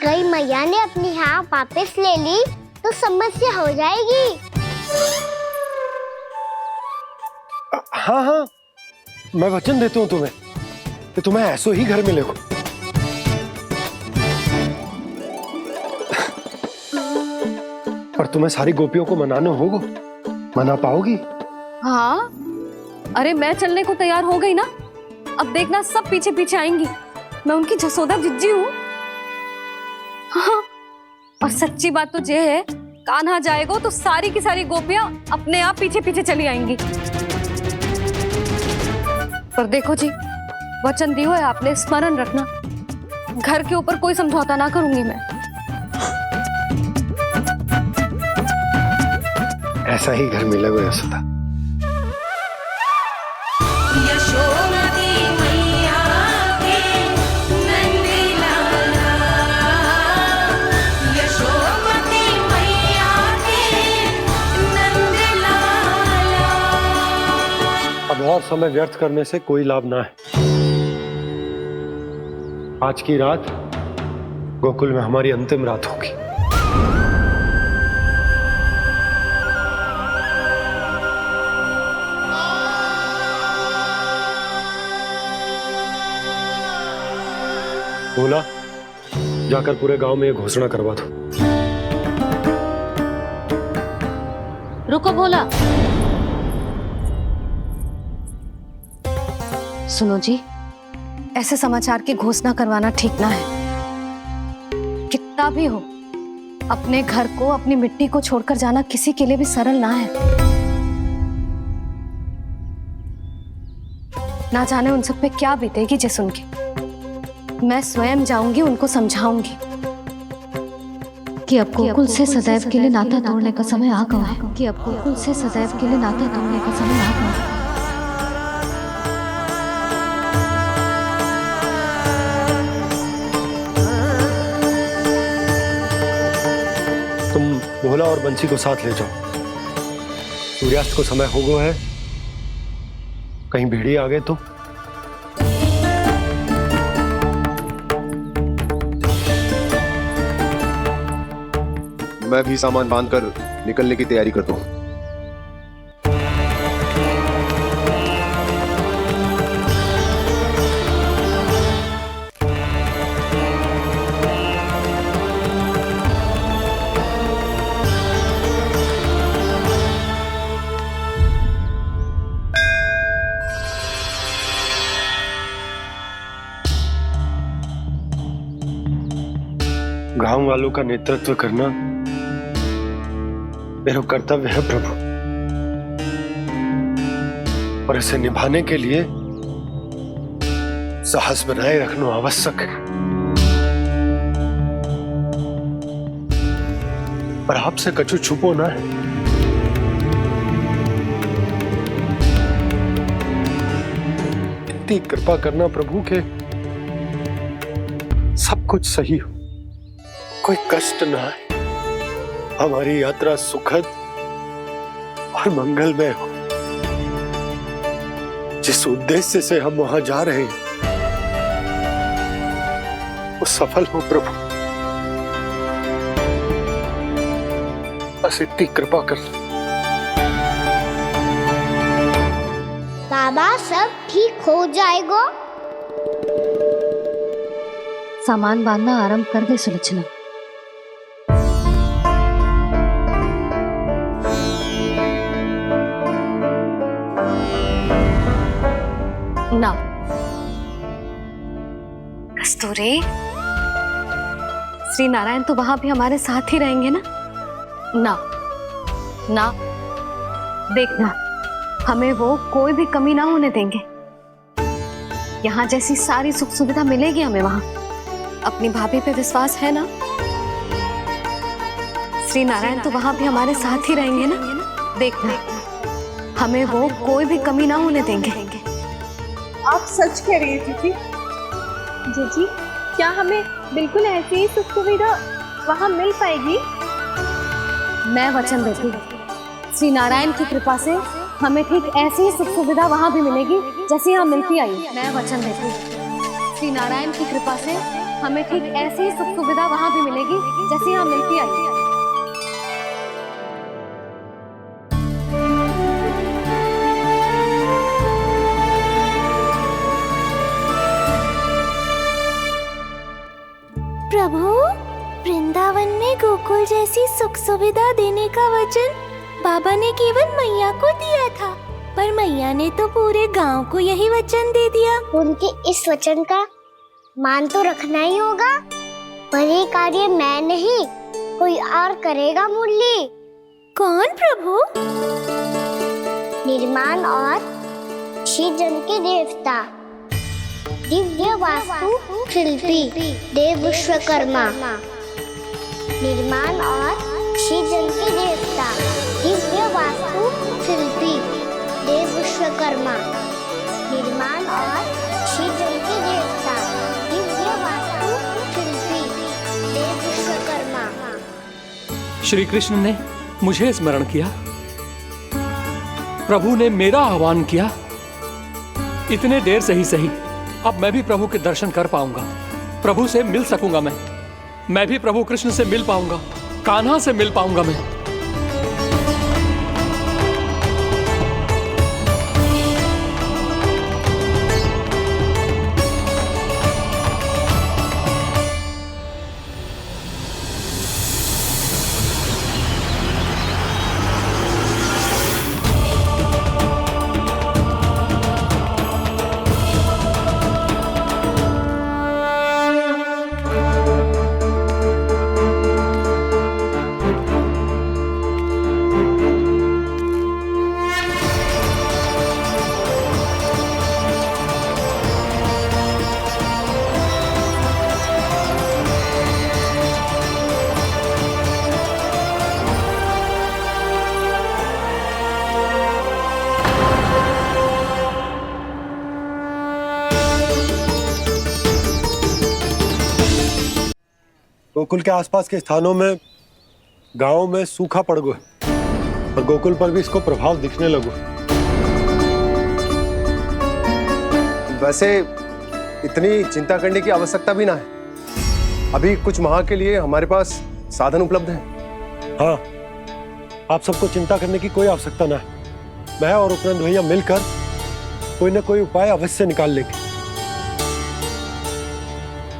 कहीं मैया ने अपनी हाँ वापस ले ली तो समस्या हो जाएगी। हाँ हाँ, मैं वचन देता हूँ तुम्हें कि तुम्हें ऐसो ही घर मिलेगा। पर तुम्हें सारी गोपियों को मनाना होगा, मना पाओगी? हाँ, अरे मैं चलने को तैयार हो गई ना। अब देखना सब पीछे पीछे आएंगी। मैं उनकी जसोदा जिज्जी हूँ। हाँ, और सच्ची बात तो ये है, कान्हा जाएगा तो सारी की सारी गोपियां अपने आप पीछे पीछे चली आएंगी। पर देखो जी, वचन दियो है आपने, स्मरण रखना, घर के ऊपर कोई समझौता ना करूंगी मैं। ऐसा ही घर मिलेगा यशोदा। अब और समय व्यर्थ करने से कोई लाभ ना है। आज की रात गोकुल में हमारी अंतिम रात होगी। बोला, जाकर पूरे गांव में ये घोषणा करवा दो। रुको भोला। सुनो जी, ऐसे समाचार की घोषणा करवाना ठीक ना है। कितना भी हो, अपने घर को, अपनी मिट्टी को छोड़कर जाना किसी के लिए भी सरल ना है। ना जाने उन सब पे क्या बीतेगी जे सुन के। मैं स्वयं जाऊंगी, उनको समझाऊंगी कि अब गोकुल से सदैव के लिए नाता तोड़ने का समय आ गया है, कि अब गोकुल से सदैव के लिए नाता तोड़ने का समय आ गया है। तुम भोला और बंसी को साथ ले जाओ। सूर्यास्त को समय हो गया है, कहीं भेड़िए आ गए तो। मैं भी सामान बांधकर निकलने की तैयारी करता हूँ। गांव वालों का नेतृत्व करना मेरा कर्तव्य है प्रभु, और इसे निभाने के लिए साहस बनाए रखना आवश्यक है। पर आपसे कछु छुपो ना है। इतनी कृपा करना प्रभु के सब कुछ सही हो, कोई कष्ट ना है, हमारी यात्रा सुखद और मंगलमय हो। जिस उद्देश्य से हम वहां जा रहे हैं वो सफल हो प्रभु, बस इतनी कृपा कर। बाबा सब ठीक हो जाएगा। सामान बांधना आरंभ कर दे सुलोचना। ना कस्तूरी, श्री नारायण तो वहां भी हमारे साथ ही रहेंगे ना? ना ना, देखना हमें वो कोई भी कमी ना होने देंगे। यहाँ जैसी सारी सुख सुविधा मिलेगी हमें वहां। अपनी भाभी पे विश्वास है ना? श्री नारायण तो वहां भी हमारे साथ ही रहेंगे ना? देखना हमें वो कोई भी कमी ना होने देंगे। आप सच कह रही है दीदी। जीजी, क्या हमें बिल्कुल ऐसी ही सुख सुविधा वहाँ मिल पाएगी? मैं वचन देती हूँ, श्री नारायण की कृपा से हमें ठीक ऐसी ही सुख सुविधा वहाँ भी मिलेगी जैसी यहाँ मिलती आई। मैं वचन देती हूँ, श्री नारायण की कृपा से हमें ठीक ऐसी ही सुख सुविधा वहाँ भी मिलेगी जैसी यहाँ मिलती आई। प्रभु, वृंदावन में गोकुल जैसी सुख सुविधा देने का वचन बाबा ने केवल मैया को दिया था, पर मैया ने तो पूरे गांव को यही वचन दे दिया। उनके इस वचन का मान तो रखना ही होगा, पर ये कार्य मैं नहीं कोई और करेगा। मुरली कौन प्रभु? निर्माण और सृजन के देवता, दिव्य वास्तु शिल्पी देव विश्वकर्मा। निर्माण और सृजन के देवता, दिव्य वास्तु शिल्पी देव विश्वकर्मा। निर्माण और सृजन के देवता, दिव्य वास्तु शिल्पी देव विश्वकर्मा। श्री कृष्ण ने मुझे स्मरण किया, प्रभु ने मेरा आह्वान किया। इतने देर से ही सही, अब मैं भी प्रभु के दर्शन कर पाऊंगा, प्रभु से मिल सकूंगा। मैं भी प्रभु कृष्ण से मिल पाऊंगा, कान्हा से मिल पाऊंगा मैं। गोकुल के आसपास के स्थानों में, गांव में सूखा पड़ गया और गोकुल पर भी इसको प्रभाव दिखने लगो। वैसे इतनी चिंता करने की आवश्यकता भी ना है। अभी कुछ माह के लिए हमारे पास साधन उपलब्ध है। हाँ, आप सबको चिंता करने की कोई आवश्यकता ना है। मैं और उपनंद भैया मिलकर कोई ना कोई उपाय अवश्य निकाल लेंगे।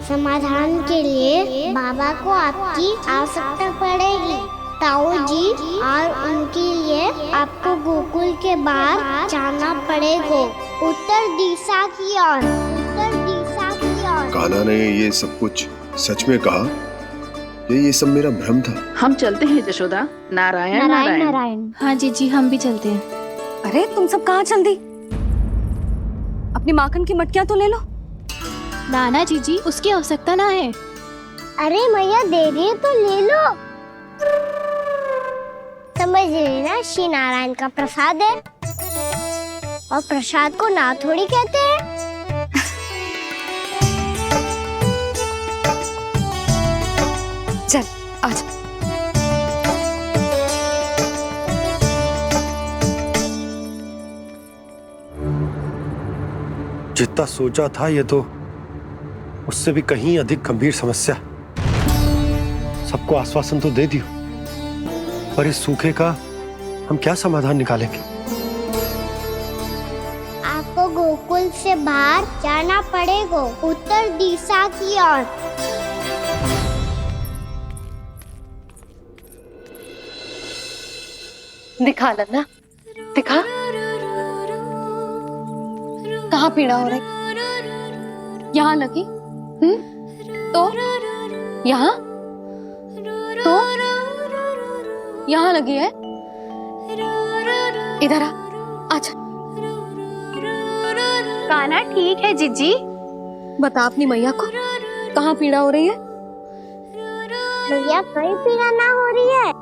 समाधान के लिए बाबा को आपकी आवश्यकता पड़ेगी। ताऊ जी और उनके लिए आपको गोकुल के बाहर जाना पड़ेगा, उत्तर दिशा की ओर, उत्तर दिशा की ओर। कान्हा ने ये सब कुछ सच में कहा? ये सब मेरा भ्रम था? हम चलते हैं जशोदा। नारायण नारायण नारायण। हाँ जीजी, हम भी चलते हैं। अरे तुम सब कहाँ चल दी? अपनी माखन की मटकियाँ तो ले लो। नाना जीजी, उसकी आवश्यकता ना है। अरे मैया दे रही है तो ले लो। समझ लेना, श्री नारायण का प्रसाद है और प्रसाद को ना थोड़ी कहते हैं। चल आजा। जितना सोचा था ये तो उससे भी कहीं अधिक गंभीर समस्या। सबको आश्वासन तो दे दियो, पर इस सूखे का हम क्या समाधान निकालेंगे? आपको गोकुल से बाहर जाना पड़ेगा, उत्तर दिशा की ओर। दिखा लन्ना, दिखा। कहाँ पीड़ा हो रही? यहाँ लगी? तो यहाँ? तो यहाँ लगी है? इधर आ, आजा। कान्हा ठीक है जीजी। बता अपनी मैया को कहाँ पीड़ा हो रही है? भैया कोई पीड़ा ना हो रही है।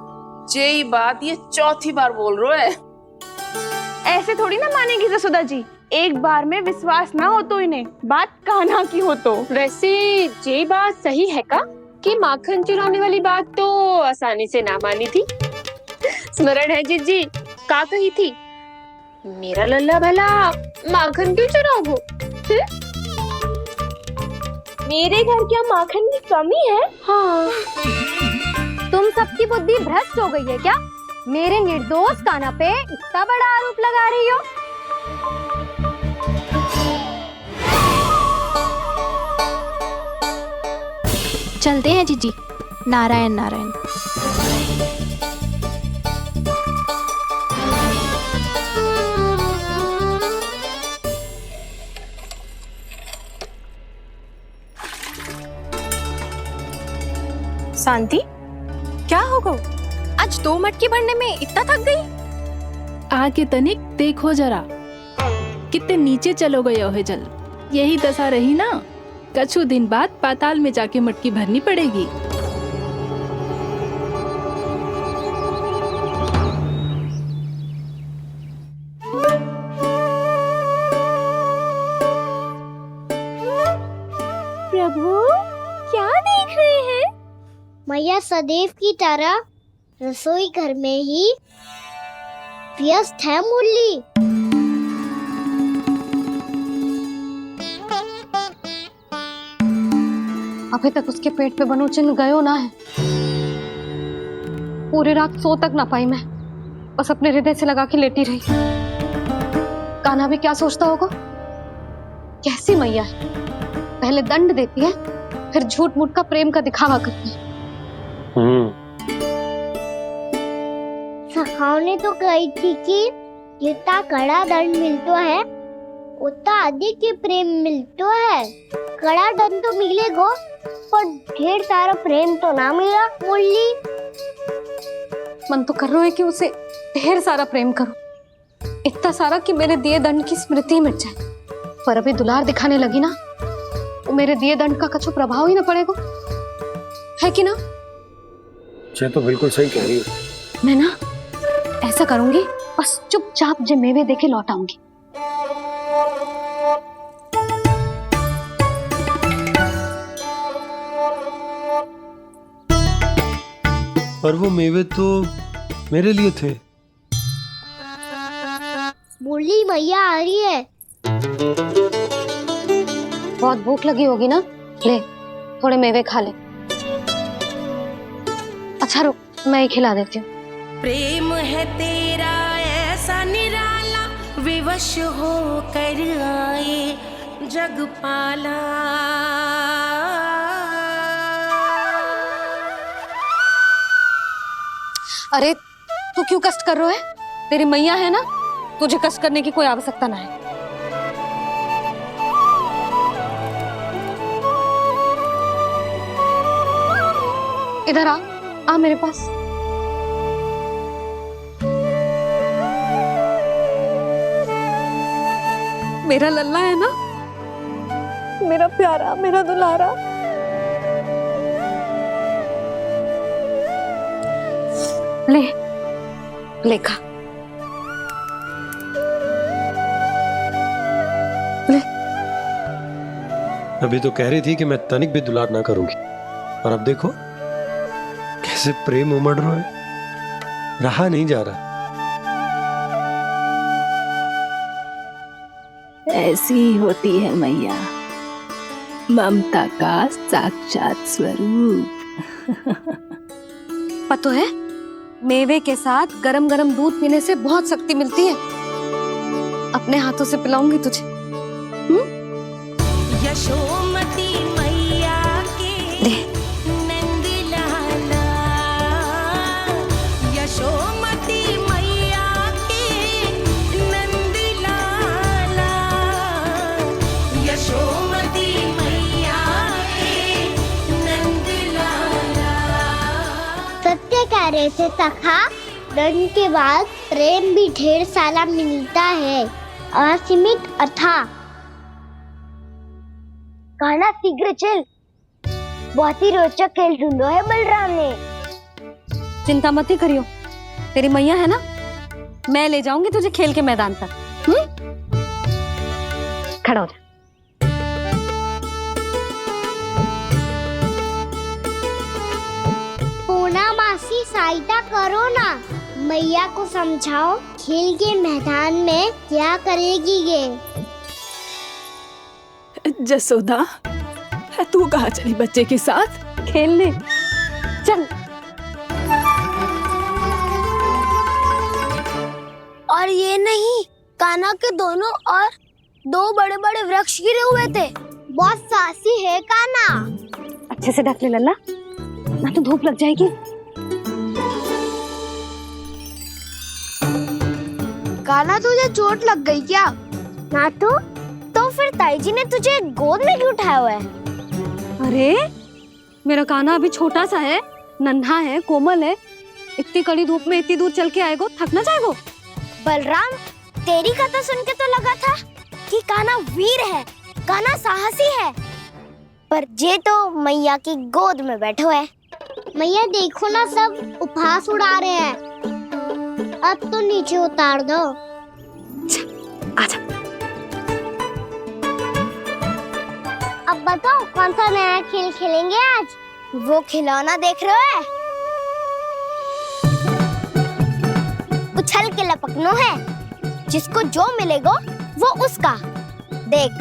यही बात ये चौथी बार बोल रहे है। ऐसे थोड़ी ना मानेगी जसोदा जी। एक बार में विश्वास ना हो तो इन्हें, बात कान्हा की हो तो। वैसे ये बात सही है का कि माखन चुराने वाली बात तो आसानी से ना मानी थी। स्मरण है जीजी का कही थी, मेरा लल्ला भला माखन क्यों चुराओगे? मेरे घर क्या माखन की कमी है? हाँ। तुम सबकी बुद्धि भ्रष्ट हो गई है क्या? मेरे निर्दोष कान्हा पे इतना बड़ा आरोप लगा रही हो? चलते हैं जीजी। नारायण नारायण। शांति, क्या हो गया? आज 2 मटकी भरने में इतना थक गई? आगे तनिक देखो जरा, कितने नीचे चलो गए हो जल। यही दशा रही ना, कछु दिन बाद पाताल में जाके मटकी भरनी पड़ेगी। प्रभु क्या देख रहे हैं? मैया सदैव की तरह रसोई घर में ही व्यस्त है मुरली। अभी तक उसके पेट पे बनो चिन्ह गयो ना है। पूरी रात सो तक ना पाई मैं, बस अपने हृदय से लगा के लेटी रही। कान्हा भी क्या सोचता होगा? कैसी मैया है, पहले दंड देती है, फिर झूठ मूठ का प्रेम का दिखावा करती है। सखाओ ने तो कही थी कि जितना कड़ा दंड मिलता है उतना अधिक ही प्रेम मिलता है। कड़ा दंड तो मिलेगा पर ढेर सारा प्रेम तो ना मिला मुरली। मन तो कर रहा है कि उसे ढेर सारा प्रेम करो, इतना सारा कि मेरे दिए दंड की स्मृति मिट जाए। पर अभी दुलार दिखाने लगी ना, वो मेरे दिए दंड का कछु प्रभाव ही ना पड़ेगा, है कि ना? ये तो बिल्कुल सही कह रही हो। मैं ना ऐसा करूंगी, बस चुपचाप जे मेवे देके लौट आऊंगी। पर वो मेवे तो मेरे लिए थे। बोली मैया आ रही है। बहुत भूख लगी होगी ना, ले थोड़े मेवे खा ले। अच्छा रुक, मैं ही खिला देती हूँ। प्रेम है तेरा ऐसा निराला, विवश हो कर आए जग पाला। अरे तू क्यों कष्ट कर रहा है? तेरी मैया है ना, तुझे कष्ट करने की कोई आवश्यकता ना है। इधर आ मेरे पास। मेरा लल्ला है ना, मेरा प्यारा, मेरा दुलारा। ले खा। ले। अभी तो कह रही थी कि मैं तनिक भी दुलार ना करूंगी, और अब देखो कैसे प्रेम उमड़ रहा है, रहा नहीं जा रहा। ऐसी ही होती है मैया, ममता का साक्षात स्वरूप। पता है, मेवे के साथ गरम गरम दूध पीने से बहुत शक्ति मिलती है। अपने हाथों से पिलाऊंगी तुझे। यशोमती मैया के नंद लाला, यशोमती मैया के नंद लाला, यशोमती मैया के नंद लाला। सत्य कह रहे थे सखा, धन के बाद प्रेम भी ढेर सारा मिलता है, असीमित अथाह। गाना शीघ्र चल, बहुत ही रोचक खेल ढूंढो है बलराम ने। चिंता मत ही करियो, तेरी मैया है ना, मैं ले जाऊंगी तुझे खेल के मैदान तक। खड़ा हो जा। पूना मासी सहायता करो ना, मैया को समझाओ खेल के मैदान में क्या करेगी ये। जसोदा, तू कहाँ चली बच्चे के साथ खेलने? चल। और ये नहीं, कान्हा के दोनों और दो बड़े बड़े वृक्ष गिरे हुए थे। बहुत साहसी है कान्हा। अच्छे से ढक ले लल्ला, ना तो धूप लग जाएगी। कान्हा तुझे चोट लग गई क्या? ना तो फिर ताई जी ने तुझे गोद में क्यों उठाया हुआ है? अरे मेरा कान्हा अभी छोटा सा है, नन्हा है, कोमल है। इतनी कड़ी धूप में इतनी दूर चल के आएगो, थक ना जाएगो। बलराम, तेरी कथा सुन के तो लगा था कि कान्हा वीर है, कान्हा साहसी है, पर ये तो मैया की गोद में बैठो है। मैया देखो ना, सब उपहास उड़ा रहे हैं। अब तो नीचे उतार दो। आजा। अब बताओ कौन सा नया खेल खेलेंगे आज? वो खिलौना देख रहे हो? उछल के लपकनो है, जिसको जो मिलेगा वो उसका। देख।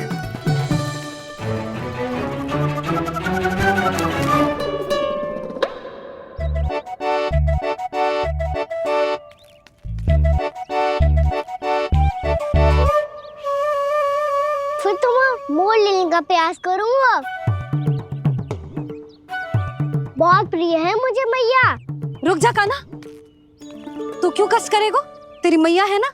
फिर तुम मोड़ लेने का प्रयास करूंगा। बहुत प्रिय है मुझे मैया। रुक जा कान्हा, तू क्यों कष्ट करेगो? तेरी मैया है ना।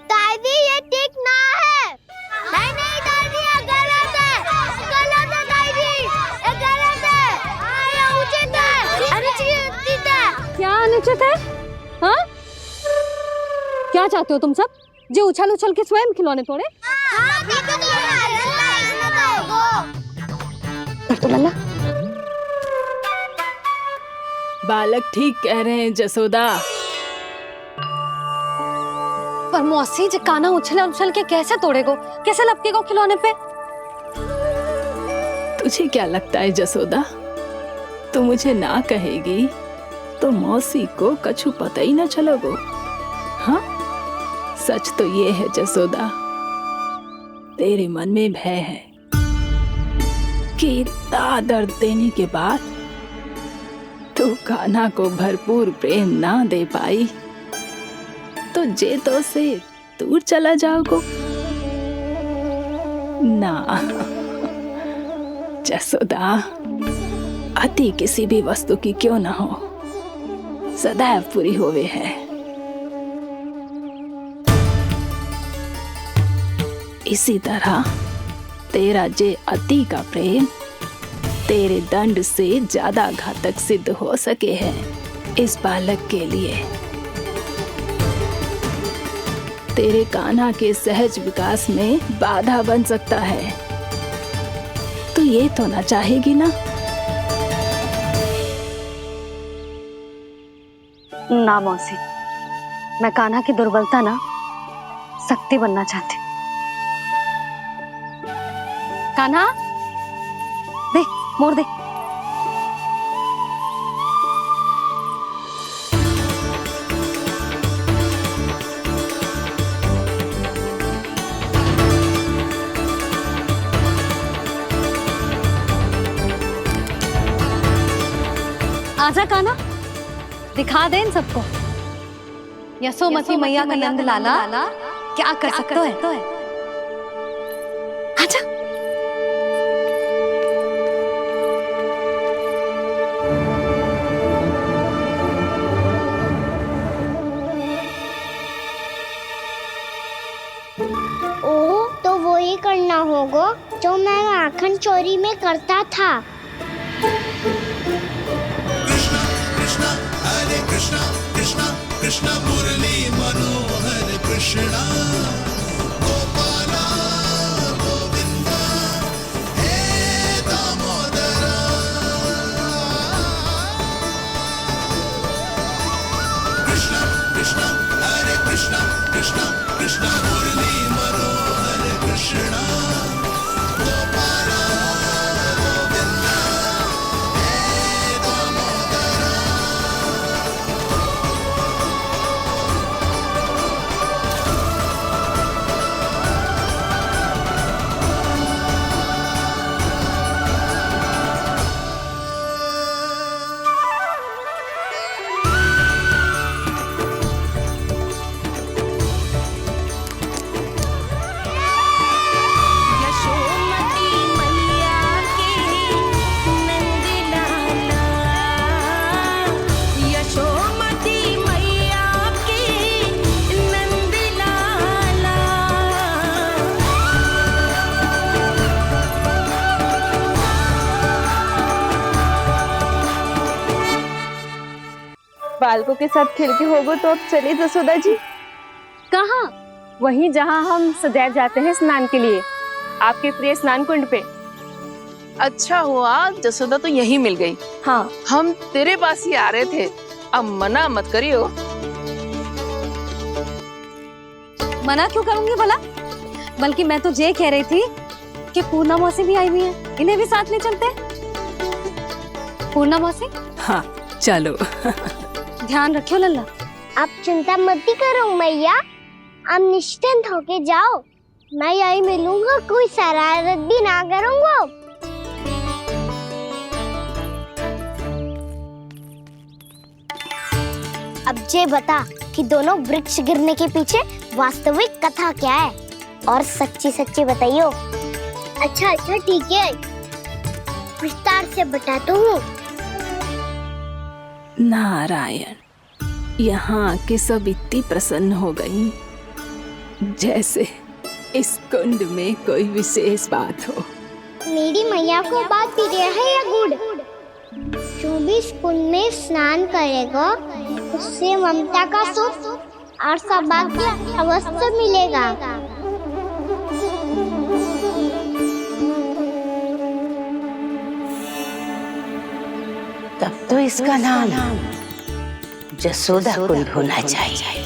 दादी ये ठीक ना है। नहीं नहीं दादी, ये गलत है, गलत है दादी, ये गलत है। ये उचित है, अनुचित है। क्या अनुचित है? हाँ? क्या चाहते हो तुम सब? जो उछल उछल के स्वयं खिलौने तोड़े? हाँ, तो लल्ला, बालक ठीक कह रहे हैं जसोदा। पर मौसी जे काना उछल उछल के कैसे तोड़ेगो, कैसे लपकेगो खिलौने पे? तुझे क्या लगता है जसोदा, तू मुझे ना कहेगी तो मौसी को कछु पता ही न चलोगो। हाँ, सच तो ये है जसोदा, तेरे मन में भय है कि इतना दर्द देने के बाद तू कान्हा को भरपूर प्रेम ना दे पाई तो जेतो से दूर चला जाओगो ना। जसोदा, अति किसी भी वस्तु की क्यों ना हो, सदैव पूरी होवे है। इसी तरह तेरा जे अति का प्रेम तेरे दंड से ज्यादा घातक सिद्ध हो सके है इस बालक के लिए। तेरे कान्हा के सहज विकास में बाधा बन सकता है। तो ये तो ना चाहेगी ना? ना मौसी, मैं कान्हा की दुर्बलता ना शक्ति बनना चाहती। कान्हा, दे मोड़ दे। आजा कान्हा, दिखा दे इन सबको यशोमती मैया का नंद लाला क्या कर सकता है। आजा। ओ, तो वो ही करना होगा जो मैं माखन चोरी में करता था। कृष्णा हरे कृष्णा कृष्णा कृष्णा मुरली मनोहर कृष्णा गोपाला गोविंदा हे दामोदरा। कृष्णा कृष्णा हरे कृष्णा कृष्णा कृष्णा मुरली मनोहर कृष्णा गोपाला गोविंदा हे दामोदरा। यशोमती मैया के नंद लाला, यशोमती मैया के नंद लाला। बालकों के साथ खेल के होगो तो अब चले जसोदा जी। कहाँ? वहीं जहाँ हम सदैव जाते हैं स्नान के लिए, आपके प्रिय स्नान कुंड पे। अच्छा हुआ जसोदा तो यहीं मिल गई। हाँ, हम तेरे पास ही आ रहे थे, अब मना मत करियो। मना क्यों करूंगी भला? बल्कि मैं तो ये कह रही थी कि पूर्णा मौसी भी आई हुई है, इन्हें भी साथ ले चलते। पूर्णा मौसी, हाँ चलो। ध्यान रखियो लल्ला। आप चिंता मत करो मैया, आप निश्चिंत होके जाओ, मैं यही मिलूंगा, कोई शरारत भी ना करूंगा। अब ये बता कि दोनों वृक्ष गिरने के पीछे वास्तविक कथा क्या है, और सच्ची सच्ची बताइयो। अच्छा अच्छा ठीक है, विस्तार से बताता हूँ। नारायण, यहाँ के सब इतनी प्रसन्न हो गई जैसे इस कुंड में कोई विशेष बात हो। मेरी मैया को बात प्रिय है या गुड़? जो भी इस कुंड में स्नान करेगा उससे ममता का सुख और सौभाग्य अवश्य मिलेगा। The तो इसका नाम जसोदा कुंड होना चाहिए।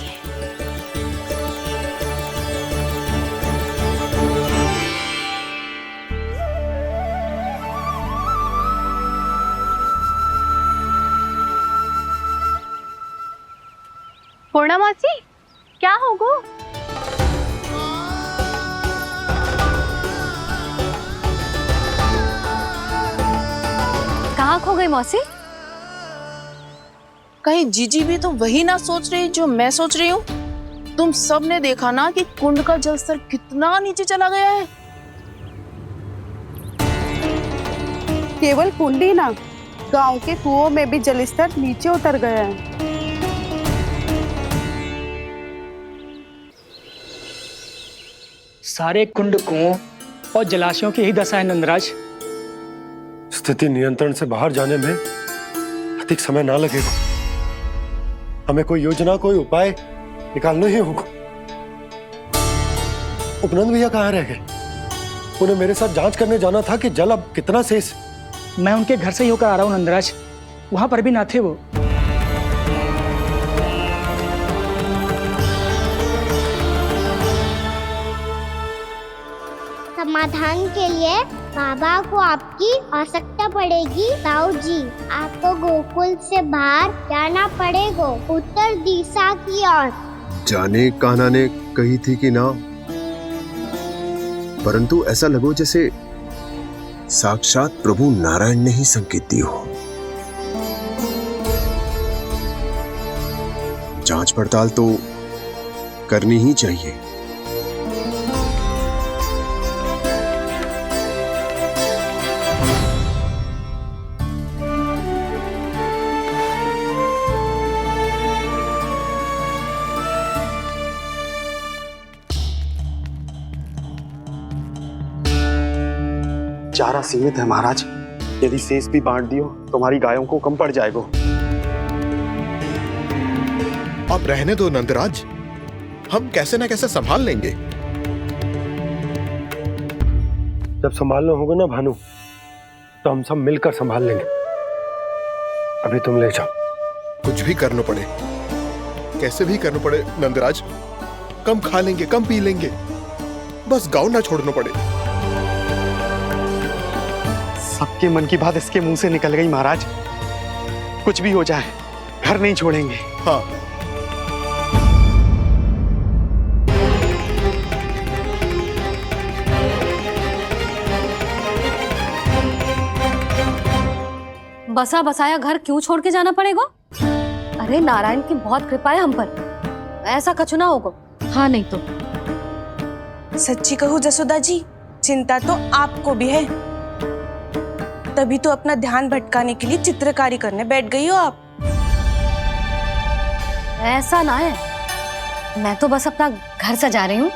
पूर्णा मासी, क्या हो गो? कहाँ खो गई मौसी? कहीं जीजी भी तो वही ना सोच रही जो मैं सोच रही हूँ? तुम सब ने देखा ना कि कुंड का जलस्तर कितना नीचे चला गया है। केवल कुंड ही ना, गांव के कुओं में भी जलस्तर नीचे उतर गया है। सारे कुंड कुओं और जलाशयों की यही दशा है नंदराज। स्थिति नियंत्रण से बाहर जाने में अधिक समय ना लगेगा। हमें कोई योजना, कोई उपाय निकालना ही होगा। उपनंद भैया कहाँ रह गए? उन्हें मेरे साथ जांच करने जाना था कि जल अब कितना शेष। मैं उनके घर से ही होकर आ रहा हूँ नंदराज, वहां पर भी ना थे वो। समाधान के लिए बाबा को आपकी आवश्यकता पड़ेगी। ताऊ जी, आपको गोकुल से बाहर जाना पड़ेगा, उत्तर दिशा की ओर। जाने कान्हा ने कही थी कि ना, परंतु ऐसा लगो जैसे साक्षात प्रभु नारायण ने ही संकेत दी हो। जांच पड़ताल तो करनी ही चाहिए। चारा सीमित है महाराज, यदि शेष भी बांट दियो तो हमारी गायों को कम पड़ जाएगा। अब रहने दो नंदराज, हम कैसे न कैसे संभाल लेंगे। जब संभालना होगा ना भानु, तो हम सब मिलकर संभाल लेंगे। अभी तुम ले जाओ। कुछ भी करना पड़े, कैसे भी करना पड़े नंदराज, कम खा लेंगे, कम पी लेंगे, बस गांव ना छोड़ना पड़े। सबके मन की बात इसके मुंह से निकल गई महाराज। कुछ भी हो जाए, घर नहीं छोड़ेंगे। हाँ, बसा बसाया घर क्यों छोड़ के जाना पड़ेगा? अरे नारायण की बहुत कृपा है हम पर, ऐसा कछु ना होगा। हाँ नहीं तो सच्ची कहूँ जसोदा जी, चिंता तो आपको भी है, तभी तो अपना ध्यान भटकाने के लिए चित्रकारी करने बैठ गई हो आप। ऐसा ना है, मैं तो बस अपना घर सजा रही हूँ।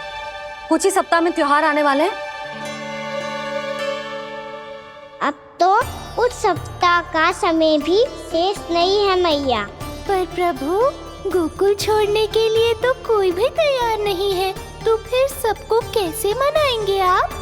कुछ ही सप्ताह में त्योहार आने वाले हैं। अब तो उस सप्ताह का समय भी शेष नहीं है मैया। पर प्रभु, गोकुल छोड़ने के लिए तो कोई भी तैयार नहीं है, तो फिर सबको कैसे मनाएंगे आप?